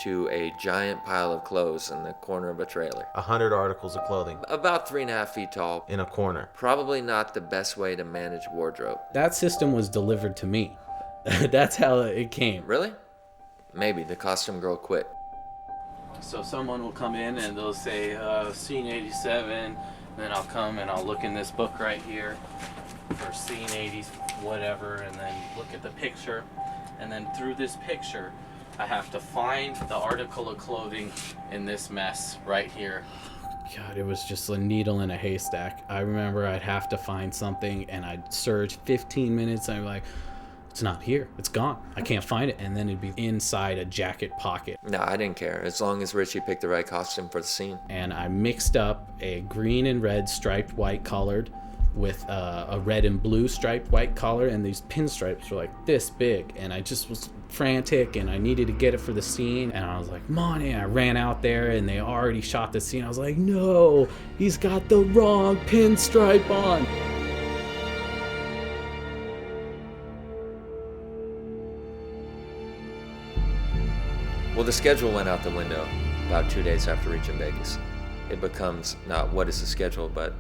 [SPEAKER 1] to a giant pile of clothes in the corner of a trailer.
[SPEAKER 7] 100 articles of clothing.
[SPEAKER 1] About 3.5 feet tall.
[SPEAKER 7] In a corner.
[SPEAKER 1] Probably not the best way to manage wardrobe.
[SPEAKER 5] That system was delivered to me. That's how it came.
[SPEAKER 1] Really? Maybe the costume girl quit.
[SPEAKER 5] So someone will come in and they'll say, scene 87, and then I'll come and I'll look in this book right here for scene 80, whatever, and then look at the picture. And then through this picture, I have to find the article of clothing in this mess right here. God, it was just a needle in a haystack. I remember I'd have to find something and I'd search 15 minutes and I'm like, it's not here. It's gone. I can't find it. And then it'd be inside a jacket pocket.
[SPEAKER 1] No, I didn't care, as long as Richie picked the right costume for the scene.
[SPEAKER 5] And I mixed up a green and red striped white collared with a red and blue striped white collar, and these pinstripes were like this big, and I just was frantic and I needed to get it for the scene, and I was like, Monty, and I ran out there and they already shot the scene. I was like, no, he's got the wrong pinstripe on.
[SPEAKER 1] Well, the schedule went out the window about 2 days after reaching Vegas. It becomes not what is the schedule, but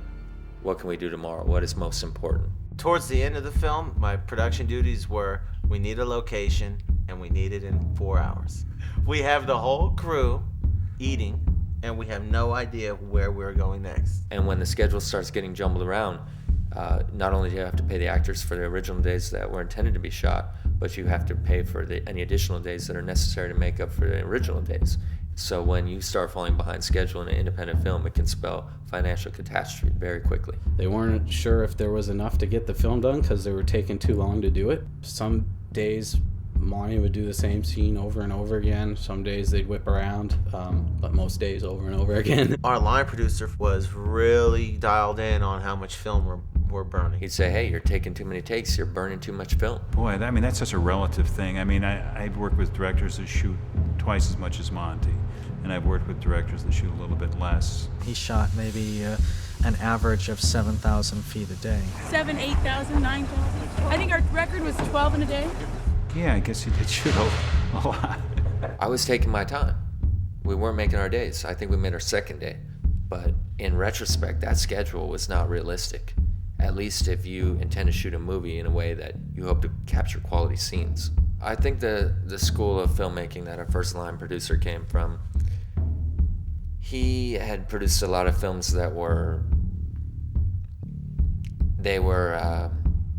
[SPEAKER 1] what can we do tomorrow? What is most important?
[SPEAKER 7] Towards the end of the film, my production duties were, we need a location and we need it in 4 hours. We have the whole crew eating and we have no idea where we're going next.
[SPEAKER 1] And when the schedule starts getting jumbled around, not only do you have to pay the actors for the original days that were intended to be shot, but you have to pay for any additional days that are necessary to make up for the original days. So when you start falling behind schedule in an independent film, it can spell financial catastrophe very quickly.
[SPEAKER 5] They weren't sure if there was enough to get the film done because they were taking too long to do it. Some days Monty would do the same scene over and over again. Some days they'd whip around, but most days over and over again.
[SPEAKER 7] Our line producer was really dialed in on how much film we're burning.
[SPEAKER 1] He'd say, hey, you're taking too many takes, you're burning too much film.
[SPEAKER 4] Boy, I mean, that's such a relative thing. I mean, I've worked with directors that shoot twice as much as Monty, and I've worked with directors that shoot a little bit less.
[SPEAKER 10] He shot maybe an average of 7,000 feet a day.
[SPEAKER 12] 7, 8,000, 9,000. I think our record was 12 in a day.
[SPEAKER 4] Yeah, I guess he did shoot a lot.
[SPEAKER 1] I was taking my time. We weren't making our days. I think we made our second day. But in retrospect, that schedule was not realistic. At least if you intend to shoot a movie in a way that you hope to capture quality scenes. I think the school of filmmaking that our first line producer came from, he had produced a lot of films that were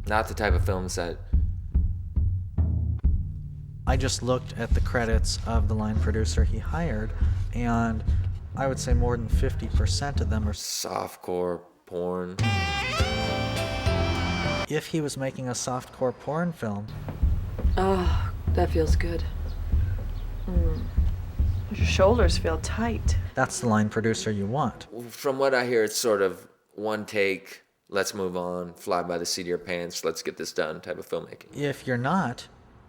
[SPEAKER 1] not the type of films that...
[SPEAKER 10] I just looked at the credits of the line producer he hired, and I would say more than 50% of them are
[SPEAKER 1] softcore porn.
[SPEAKER 10] If he was making a softcore porn film.
[SPEAKER 22] Oh, that feels good. Your shoulders feel tight.
[SPEAKER 10] That's the line producer you want.
[SPEAKER 1] From what I hear, it's sort of one take, let's move on, fly by the seat of your pants, let's get this done type of filmmaking.
[SPEAKER 10] If you're not,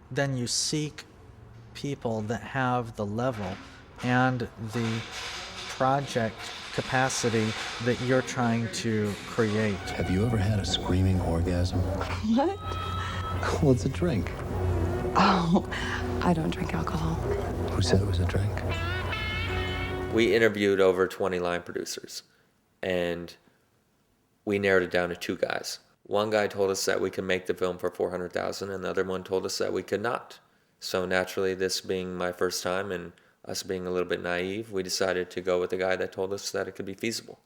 [SPEAKER 10] then you seek people that have the level and the project capacity that you're trying to create.
[SPEAKER 16] Have you ever had a screaming orgasm?
[SPEAKER 22] What?
[SPEAKER 16] Well, it's a drink.
[SPEAKER 22] Oh, I don't drink alcohol.
[SPEAKER 16] Who said it was a drink?
[SPEAKER 1] We interviewed over 20 line producers, and we narrowed it down to 2 guys. One guy told us that we could make the film for $400,000, and the other one told us that we could not. So naturally, this being my first time and us being a little bit naive, we decided to go with the guy that told us that it could be feasible.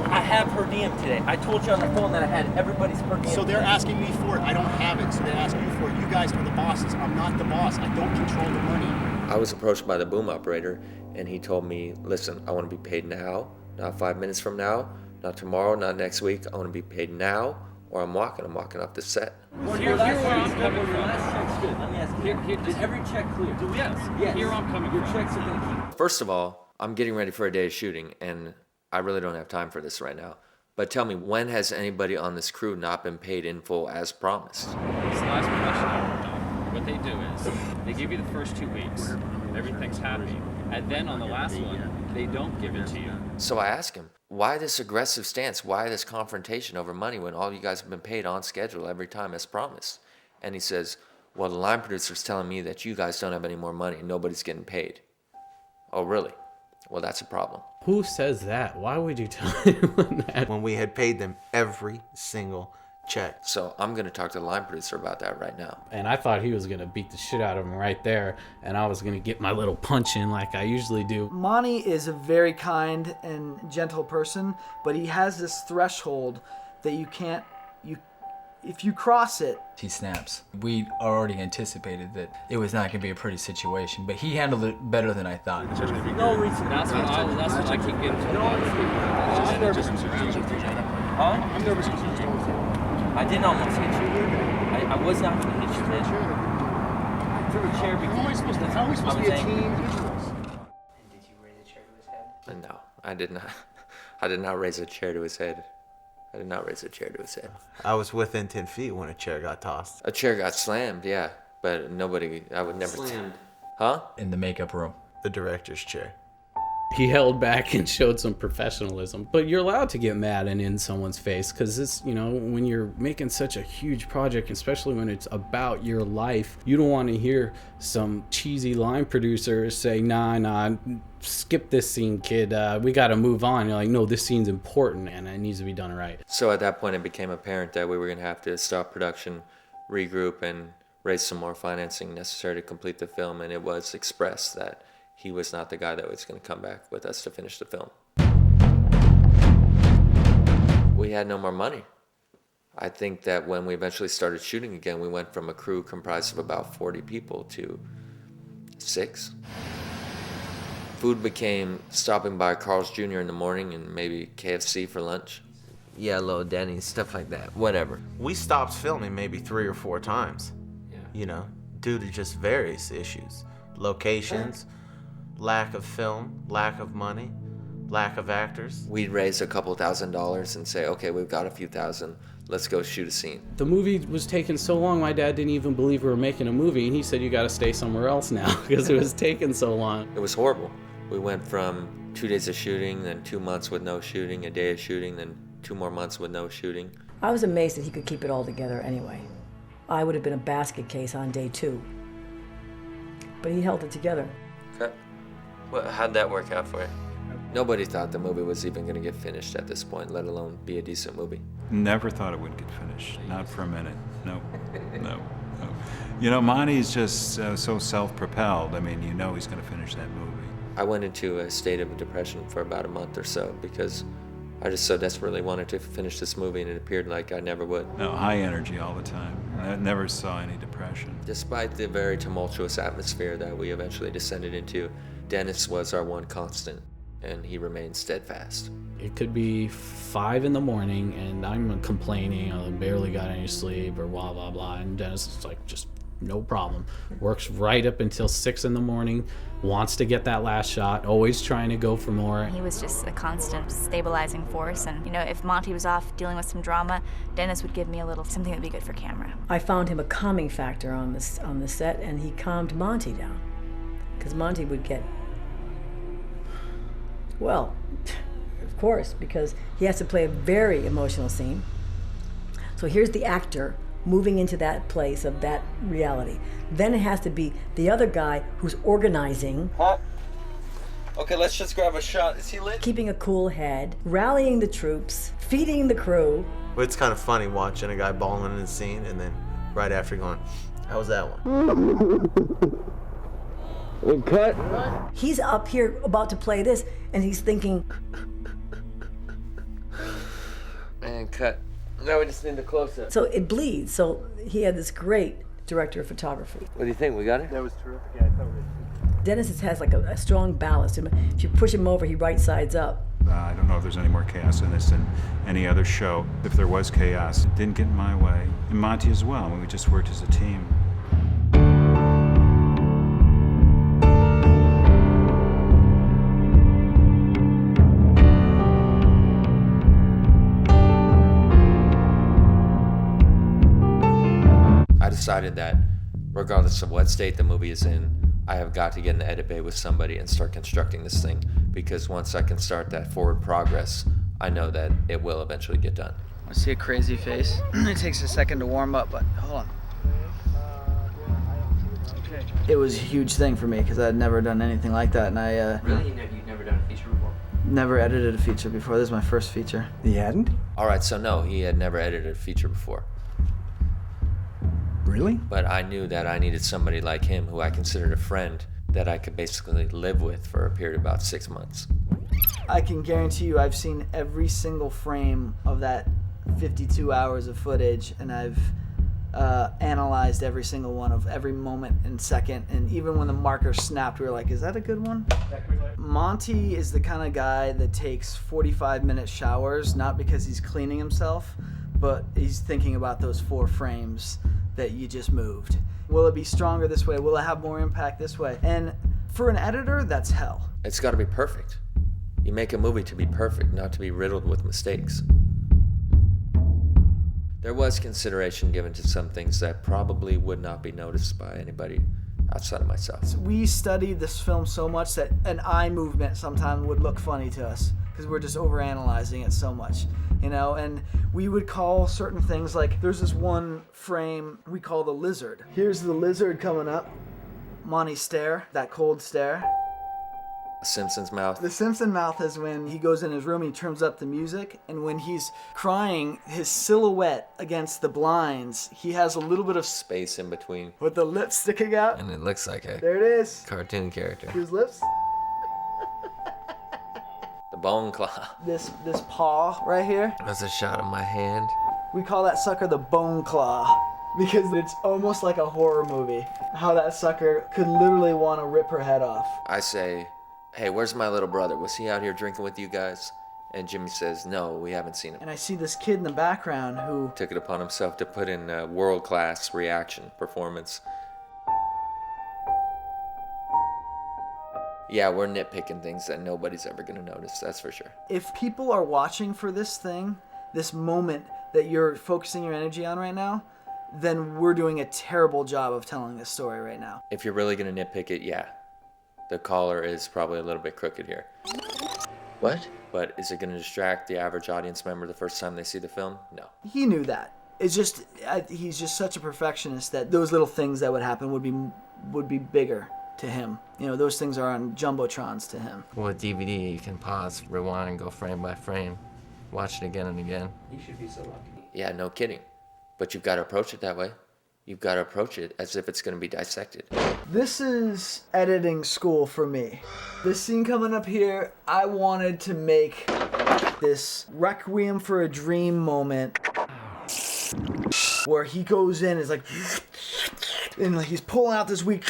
[SPEAKER 23] I have per diem today. I told you on the phone that I had everybody's per diem.
[SPEAKER 24] So they're
[SPEAKER 23] today.
[SPEAKER 24] asking me for it. I don't have it, so they're asking you for it. You guys are the bosses. I'm not the boss. I don't control the money.
[SPEAKER 1] I was approached by the boom operator, and he told me, listen, I want to be paid now, not 5 minutes from now, not tomorrow, not next week. I want to be paid now, or I'm walking off the set.
[SPEAKER 23] Here I'm coming from. Your last check's good. Let me ask you. Here, is every check clear? Yes. Here I'm coming from. Your checks are going to keep.
[SPEAKER 1] First of all, I'm getting ready for a day of shooting, and I really don't have time for this right now. But tell me, when has anybody on this crew not been paid in full as promised?
[SPEAKER 25] It's the last production hour. What they do is they give you the first 2 weeks, everything's happy, and then on the last one, they don't give it to you.
[SPEAKER 1] So I asked him, why this aggressive stance? Why this confrontation over money when all you guys have been paid on schedule every time as promised? And he says, well, the line producer's telling me that you guys don't have any more money and nobody's getting paid. Oh, really? Well, that's a problem.
[SPEAKER 5] Who says that? Why would you tell anyone that?
[SPEAKER 7] When we had paid them every single check.
[SPEAKER 1] So I'm going to talk to the line producer about that right now.
[SPEAKER 5] And I thought he was going to beat the shit out of him right there, and I was going to get my little punch in like I usually do.
[SPEAKER 3] Monty is a very kind and gentle person, but he has this threshold that you can't, if you cross it.
[SPEAKER 6] He snaps. We already anticipated that it was not going to be a pretty situation, but he handled it better than I thought.
[SPEAKER 25] No reason. That's what I keep getting told.
[SPEAKER 24] I'm nervous because you just
[SPEAKER 19] Huh?
[SPEAKER 24] I'm nervous because you just always hit.
[SPEAKER 19] I didn't almost hit you. I was not going to hit you, man. I threw a chair because...
[SPEAKER 24] How am I supposed to? How are we supposed to be a team? Visuals.
[SPEAKER 2] Did you raise a chair to his head?
[SPEAKER 1] No, I did not. I did not raise a chair to his head. I did not raise a chair to his head.
[SPEAKER 7] I was within 10 feet when a chair got tossed.
[SPEAKER 1] A chair got slammed, yeah, but nobody. I would never.
[SPEAKER 2] Slammed.
[SPEAKER 1] Huh?
[SPEAKER 6] In the makeup room.
[SPEAKER 7] The director's chair.
[SPEAKER 5] He held back and showed some professionalism. But you're allowed to get mad and in someone's face, because it's, you know, when you're making such a huge project, especially when it's about your life, you don't want to hear some cheesy line producer say, nah, skip this scene, kid. We got to move on. You're like, no, this scene's important and it needs to be done right.
[SPEAKER 1] So at that point, it became apparent that we were going to have to stop production, regroup, and raise some more financing necessary to complete the film. And it was expressed that he was not the guy that was going to come back with us to finish the film. We had no more money. I think that when we eventually started shooting again, we went from a crew comprised of about 40 people to 6. Food became stopping by Carl's Jr. in the morning and maybe KFC for lunch.
[SPEAKER 2] Yeah, little Denny's, stuff like that. Whatever.
[SPEAKER 7] We stopped filming maybe 3 or 4 times. Yeah. You know, due to just various issues. Locations, lack of film, lack of money, lack of actors.
[SPEAKER 1] We'd raise a couple $1,000s and say, okay, we've got a few thousand. Let's go shoot a scene.
[SPEAKER 5] The movie was taking so long, my dad didn't even believe we were making a movie, and he said, you got to stay somewhere else now because it was taking so long.
[SPEAKER 1] It was horrible. We went from 2 days of shooting, then 2 months with no shooting, a day of shooting, then 2 more months with no shooting.
[SPEAKER 9] I was amazed that he could keep it all together anyway. I would have been a basket case on day 2. But he held it together.
[SPEAKER 1] Okay. Well, how'd that work out for you? Nobody thought the movie was even going to get finished at this point, let alone be a decent movie.
[SPEAKER 4] Never thought it would get finished. Not for a minute. No. You know, Monty's just so self-propelled. I mean, you know he's going to finish that movie.
[SPEAKER 1] I went into a state of depression for about a month or so because I just so desperately wanted to finish this movie, and it appeared like I never would.
[SPEAKER 4] No, high energy all the time. I never saw any depression.
[SPEAKER 1] Despite the very tumultuous atmosphere that we eventually descended into, Dennis was our one constant, and he remained steadfast.
[SPEAKER 5] It could be 5 in the morning, and I'm complaining, I barely got any sleep, or blah, blah, blah, and Dennis is like, just no problem. Works right up until 6 in the morning, wants to get that last shot, always trying to go for more.
[SPEAKER 11] He was just a constant stabilizing force, and, you know, if Monty was off dealing with some drama, Dennis would give me a little something that would be good for camera.
[SPEAKER 9] I found him a calming factor on the set, and he calmed Monty down. Because Monty would get, well, of course, because he has to play a very emotional scene. So here's the actor moving into that place of that reality. Then it has to be the other guy who's organizing.
[SPEAKER 2] Huh? Okay, let's just grab a shot. Is he lit?
[SPEAKER 9] Keeping a cool head, rallying the troops, feeding the crew.
[SPEAKER 7] But it's kind of funny watching a guy balling in the scene and then right after going, how was that one?
[SPEAKER 2] Cut.
[SPEAKER 9] He's up here about to play this, and he's thinking.
[SPEAKER 2] And cut. Now we just need to close it.
[SPEAKER 9] So it bleeds. So he had this great director of photography.
[SPEAKER 2] What do you think? We got it?
[SPEAKER 24] That was terrific. Yeah, I thought we
[SPEAKER 9] Dennis has like a strong ballast. If you push him over, he right sides up.
[SPEAKER 4] I don't know if there's any more chaos in this than any other show. If there was chaos, it didn't get in my way. And Monty as well. We just worked as a team.
[SPEAKER 1] I decided that regardless of what state the movie is in, I have got to get in the edit bay with somebody and start constructing this thing, because once I can start that forward progress, I know that it will eventually get done.
[SPEAKER 3] I see a crazy face. It takes a second to warm up, but hold on. It was a huge thing for me because I'd never done anything like that, and
[SPEAKER 2] Really? You've never done a feature before?
[SPEAKER 3] Never edited a feature before. This is my first feature.
[SPEAKER 8] He hadn't?
[SPEAKER 1] All right, so no, he had never edited a feature before.
[SPEAKER 8] Really?
[SPEAKER 1] But I knew that I needed somebody like him, who I considered a friend, that I could basically live with for a period of about 6 months.
[SPEAKER 3] I can guarantee you I've seen every single frame of that 52 hours of footage, and I've analyzed every single one of every moment and second, and even when the marker snapped, we were like, is that a good one? Monty is the kind of guy that takes 45-minute showers, not because he's cleaning himself, but he's thinking about those 4 frames that you just moved. Will it be stronger this way? Will it have more impact this way? And for an editor, that's hell.
[SPEAKER 1] It's got to be perfect. You make a movie to be perfect, not to be riddled with mistakes. There was consideration given to some things that probably would not be noticed by anybody outside of myself.
[SPEAKER 3] We studied this film so much that an eye movement sometimes would look funny to us because we're just overanalyzing it so much, you know? And we would call certain things, like there's this one frame we call the lizard. Here's the lizard coming up. Monty's stare, that cold stare.
[SPEAKER 1] Simpson's mouth.
[SPEAKER 3] The Simpson mouth is when he goes in his room, he turns up the music, and when he's crying, his silhouette against the blinds, he has a little bit of
[SPEAKER 1] space in between.
[SPEAKER 3] With the lips sticking out.
[SPEAKER 1] And it looks like a
[SPEAKER 3] There it is.
[SPEAKER 1] cartoon character.
[SPEAKER 3] His lips.
[SPEAKER 1] The bone claw.
[SPEAKER 3] This paw right here.
[SPEAKER 1] That's a shot of my hand.
[SPEAKER 3] We call that sucker the bone claw because it's almost like a horror movie. How that sucker could literally want to rip her head off.
[SPEAKER 1] I say, hey, where's my little brother? Was he out here drinking with you guys? And Jimmy says, no, we haven't seen him.
[SPEAKER 3] And I see this kid in the background who
[SPEAKER 1] took it upon himself to put in a world-class reaction performance. Yeah, we're nitpicking things that nobody's ever going to notice, that's for sure.
[SPEAKER 3] If people are watching for this thing, this moment that you're focusing your energy on right now, then we're doing a terrible job of telling this story right now.
[SPEAKER 1] If you're really going to nitpick it, yeah. The collar is probably a little bit crooked here.
[SPEAKER 2] What?
[SPEAKER 1] But is it going to distract the average audience member the first time they see the film? No.
[SPEAKER 3] He knew that. It's just, he's just such a perfectionist that those little things that would happen would be bigger to him. You know, those things are on jumbotrons to him.
[SPEAKER 2] Well, with DVD, you can pause, rewind, go frame by frame, watch it again and again.
[SPEAKER 19] You should be so lucky.
[SPEAKER 1] Yeah, no kidding. But you've got to approach it that way. You've got to approach it as if it's going to be dissected.
[SPEAKER 3] This is editing school for me. This scene coming up here, I wanted to make this Requiem for a Dream moment where he goes in, is like, and like he's pulling out this weak,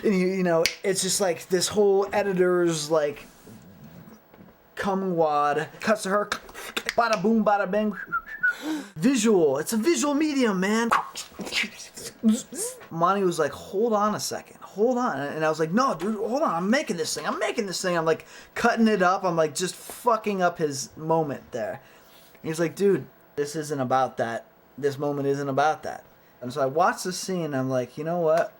[SPEAKER 3] and you know, it's just like this whole editor's like cum wad, cuts to her, bada boom, bada bang. Visual. It's a visual medium, man. Monty was like, hold on a second. Hold on. And I was like, no, dude, hold on. I'm making this thing. I'm like cutting it up. I'm like just fucking up his moment there. And he's like, dude, this isn't about that. This moment isn't about that. And so I watched the scene and I'm like, you know what?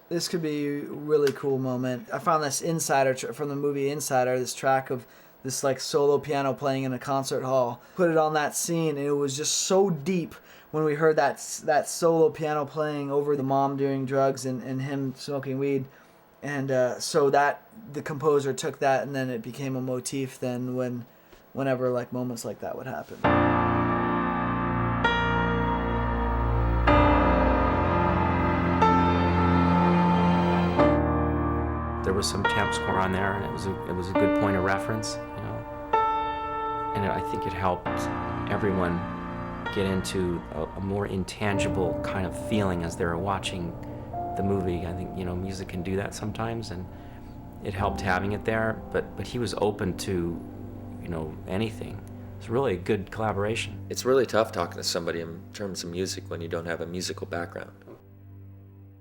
[SPEAKER 3] This could be a really cool moment. I found this Insider from the movie Insider, this track of this like solo piano playing in a concert hall. Put it on that scene and it was just so deep when we heard that solo piano playing over the mom doing drugs and him smoking weed. And so that the composer took that and then it became a motif then whenever like moments like that would happen.
[SPEAKER 2] There was some temp score on there, and it was a good point of reference, you know. And I think it helped everyone get into a more intangible kind of feeling as they were watching the movie. I think, you know, music can do that sometimes, and it helped having it there. But he was open to, you know, anything. It's really a good collaboration.
[SPEAKER 1] It's really tough talking to somebody in terms of music when you don't have a musical background.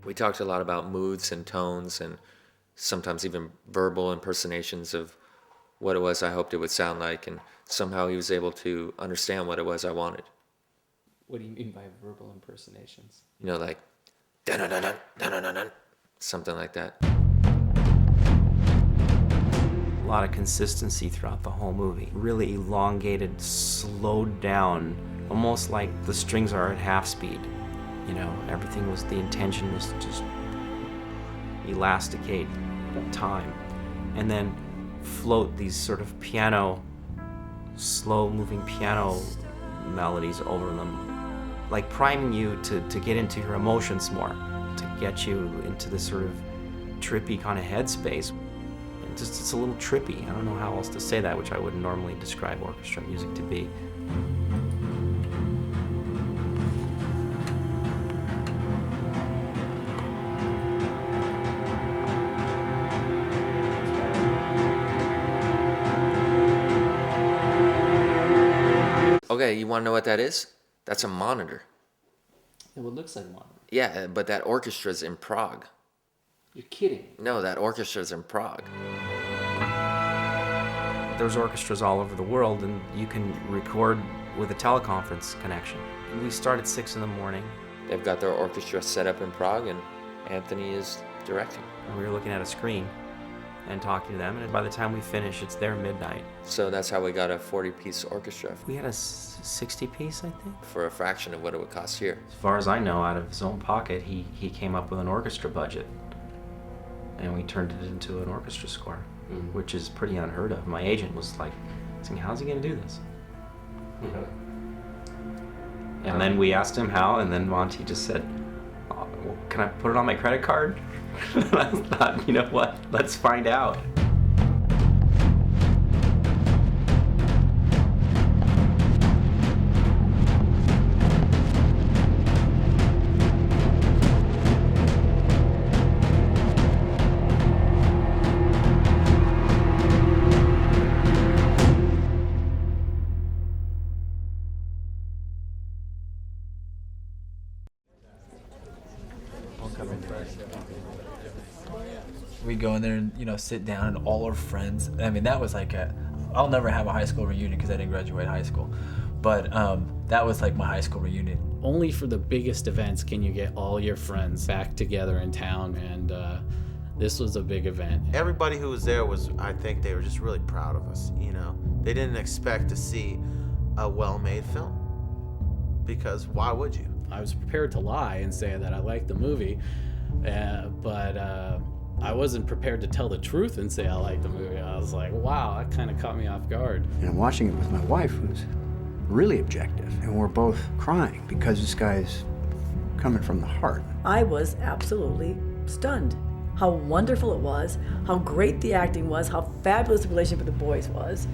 [SPEAKER 1] We talked a lot about moods and tones and sometimes even verbal impersonations of what it was I hoped it would sound like, and somehow he was able to understand what it was I wanted.
[SPEAKER 6] What do you mean by verbal impersonations?
[SPEAKER 1] You know, like, dun-dun-dun-dun, dun-dun-dun-dun, something like that.
[SPEAKER 2] A lot of consistency throughout the whole movie. Really elongated, slowed down, almost like the strings are at half speed. You know, everything was, the intention was just elasticate time. And then float these sort of slow-moving piano melodies over them, like priming you to get into your emotions more, to get you into this sort of trippy kind of headspace. It's a little trippy. I don't know how else to say that, which I wouldn't normally describe orchestra music to be.
[SPEAKER 1] Okay, you want to know what that is? That's a monitor.
[SPEAKER 19] It looks like a monitor.
[SPEAKER 1] Yeah, but that orchestra's in Prague.
[SPEAKER 19] You're kidding.
[SPEAKER 1] No, that orchestra's in Prague.
[SPEAKER 2] There's orchestras all over the world, and you can record with a teleconference connection. We start at 6 in the morning.
[SPEAKER 1] They've got their orchestra set up in Prague, and Anthony is directing.
[SPEAKER 2] And we were looking at a screen and talking to them, and by the time we finish, it's their midnight.
[SPEAKER 1] So that's how we got a 40-piece orchestra.
[SPEAKER 2] We had a 60-piece, I think.
[SPEAKER 1] For a fraction of what it would cost here.
[SPEAKER 2] As far as I know, out of his own pocket, he came up with an orchestra budget, and we turned it into an orchestra score, which is pretty unheard of. My agent was like, saying, how's he gonna do this? And then we asked him how, and then Monty just said, oh, well, can I put it on my credit card? And I thought, you know what, let's find out.
[SPEAKER 6] We go in there and, you know, sit down, and all our friends. I mean, that was like I'll never have a high school reunion because I didn't graduate high school. But that was like my high school reunion.
[SPEAKER 5] Only for the biggest events can you get all your friends back together in town, and this was a big event.
[SPEAKER 7] Everybody who was there I think they were just really proud of us, you know. They didn't expect to see a well-made film, because why would you?
[SPEAKER 5] I was prepared to lie and say that I liked the movie, but I wasn't prepared to tell the truth and say I liked the movie. I was like, wow, that kind of caught me off guard.
[SPEAKER 8] And I'm watching it with my wife, who's really objective, and we're both crying because this guy's coming from the heart.
[SPEAKER 9] I was absolutely stunned. How wonderful it was, how great the acting was, how fabulous the relationship with the boys was,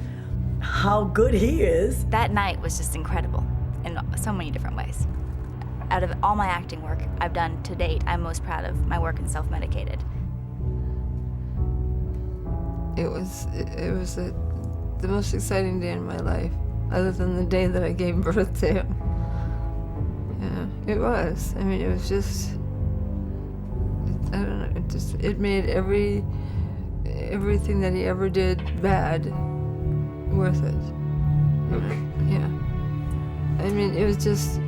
[SPEAKER 9] how good he is.
[SPEAKER 11] That night was just incredible in so many different ways. Out of all my acting work I've done to date, I'm most proud of my work in Self-Medicated.
[SPEAKER 22] It was the most exciting day in my life, other than the day that I gave birth to him. Yeah, it was. I mean, it was just, I don't know, it made everything that he ever did bad worth it. Yeah. I mean, it was just,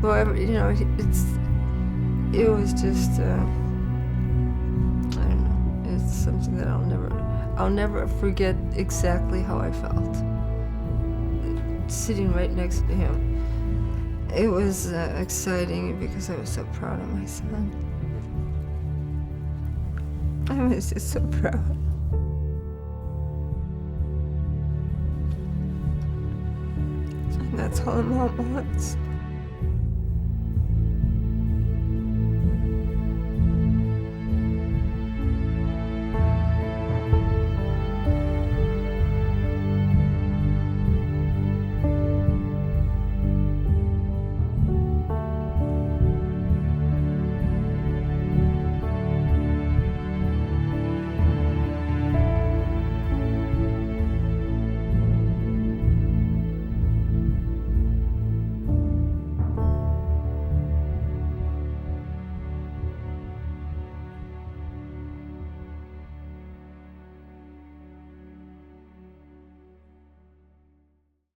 [SPEAKER 22] well, you know, it was just, I don't know, it's something that I'll never forget exactly how I felt. Sitting right next to him. It was exciting because I was so proud of my son. I was just so proud. And that's all a mom wants.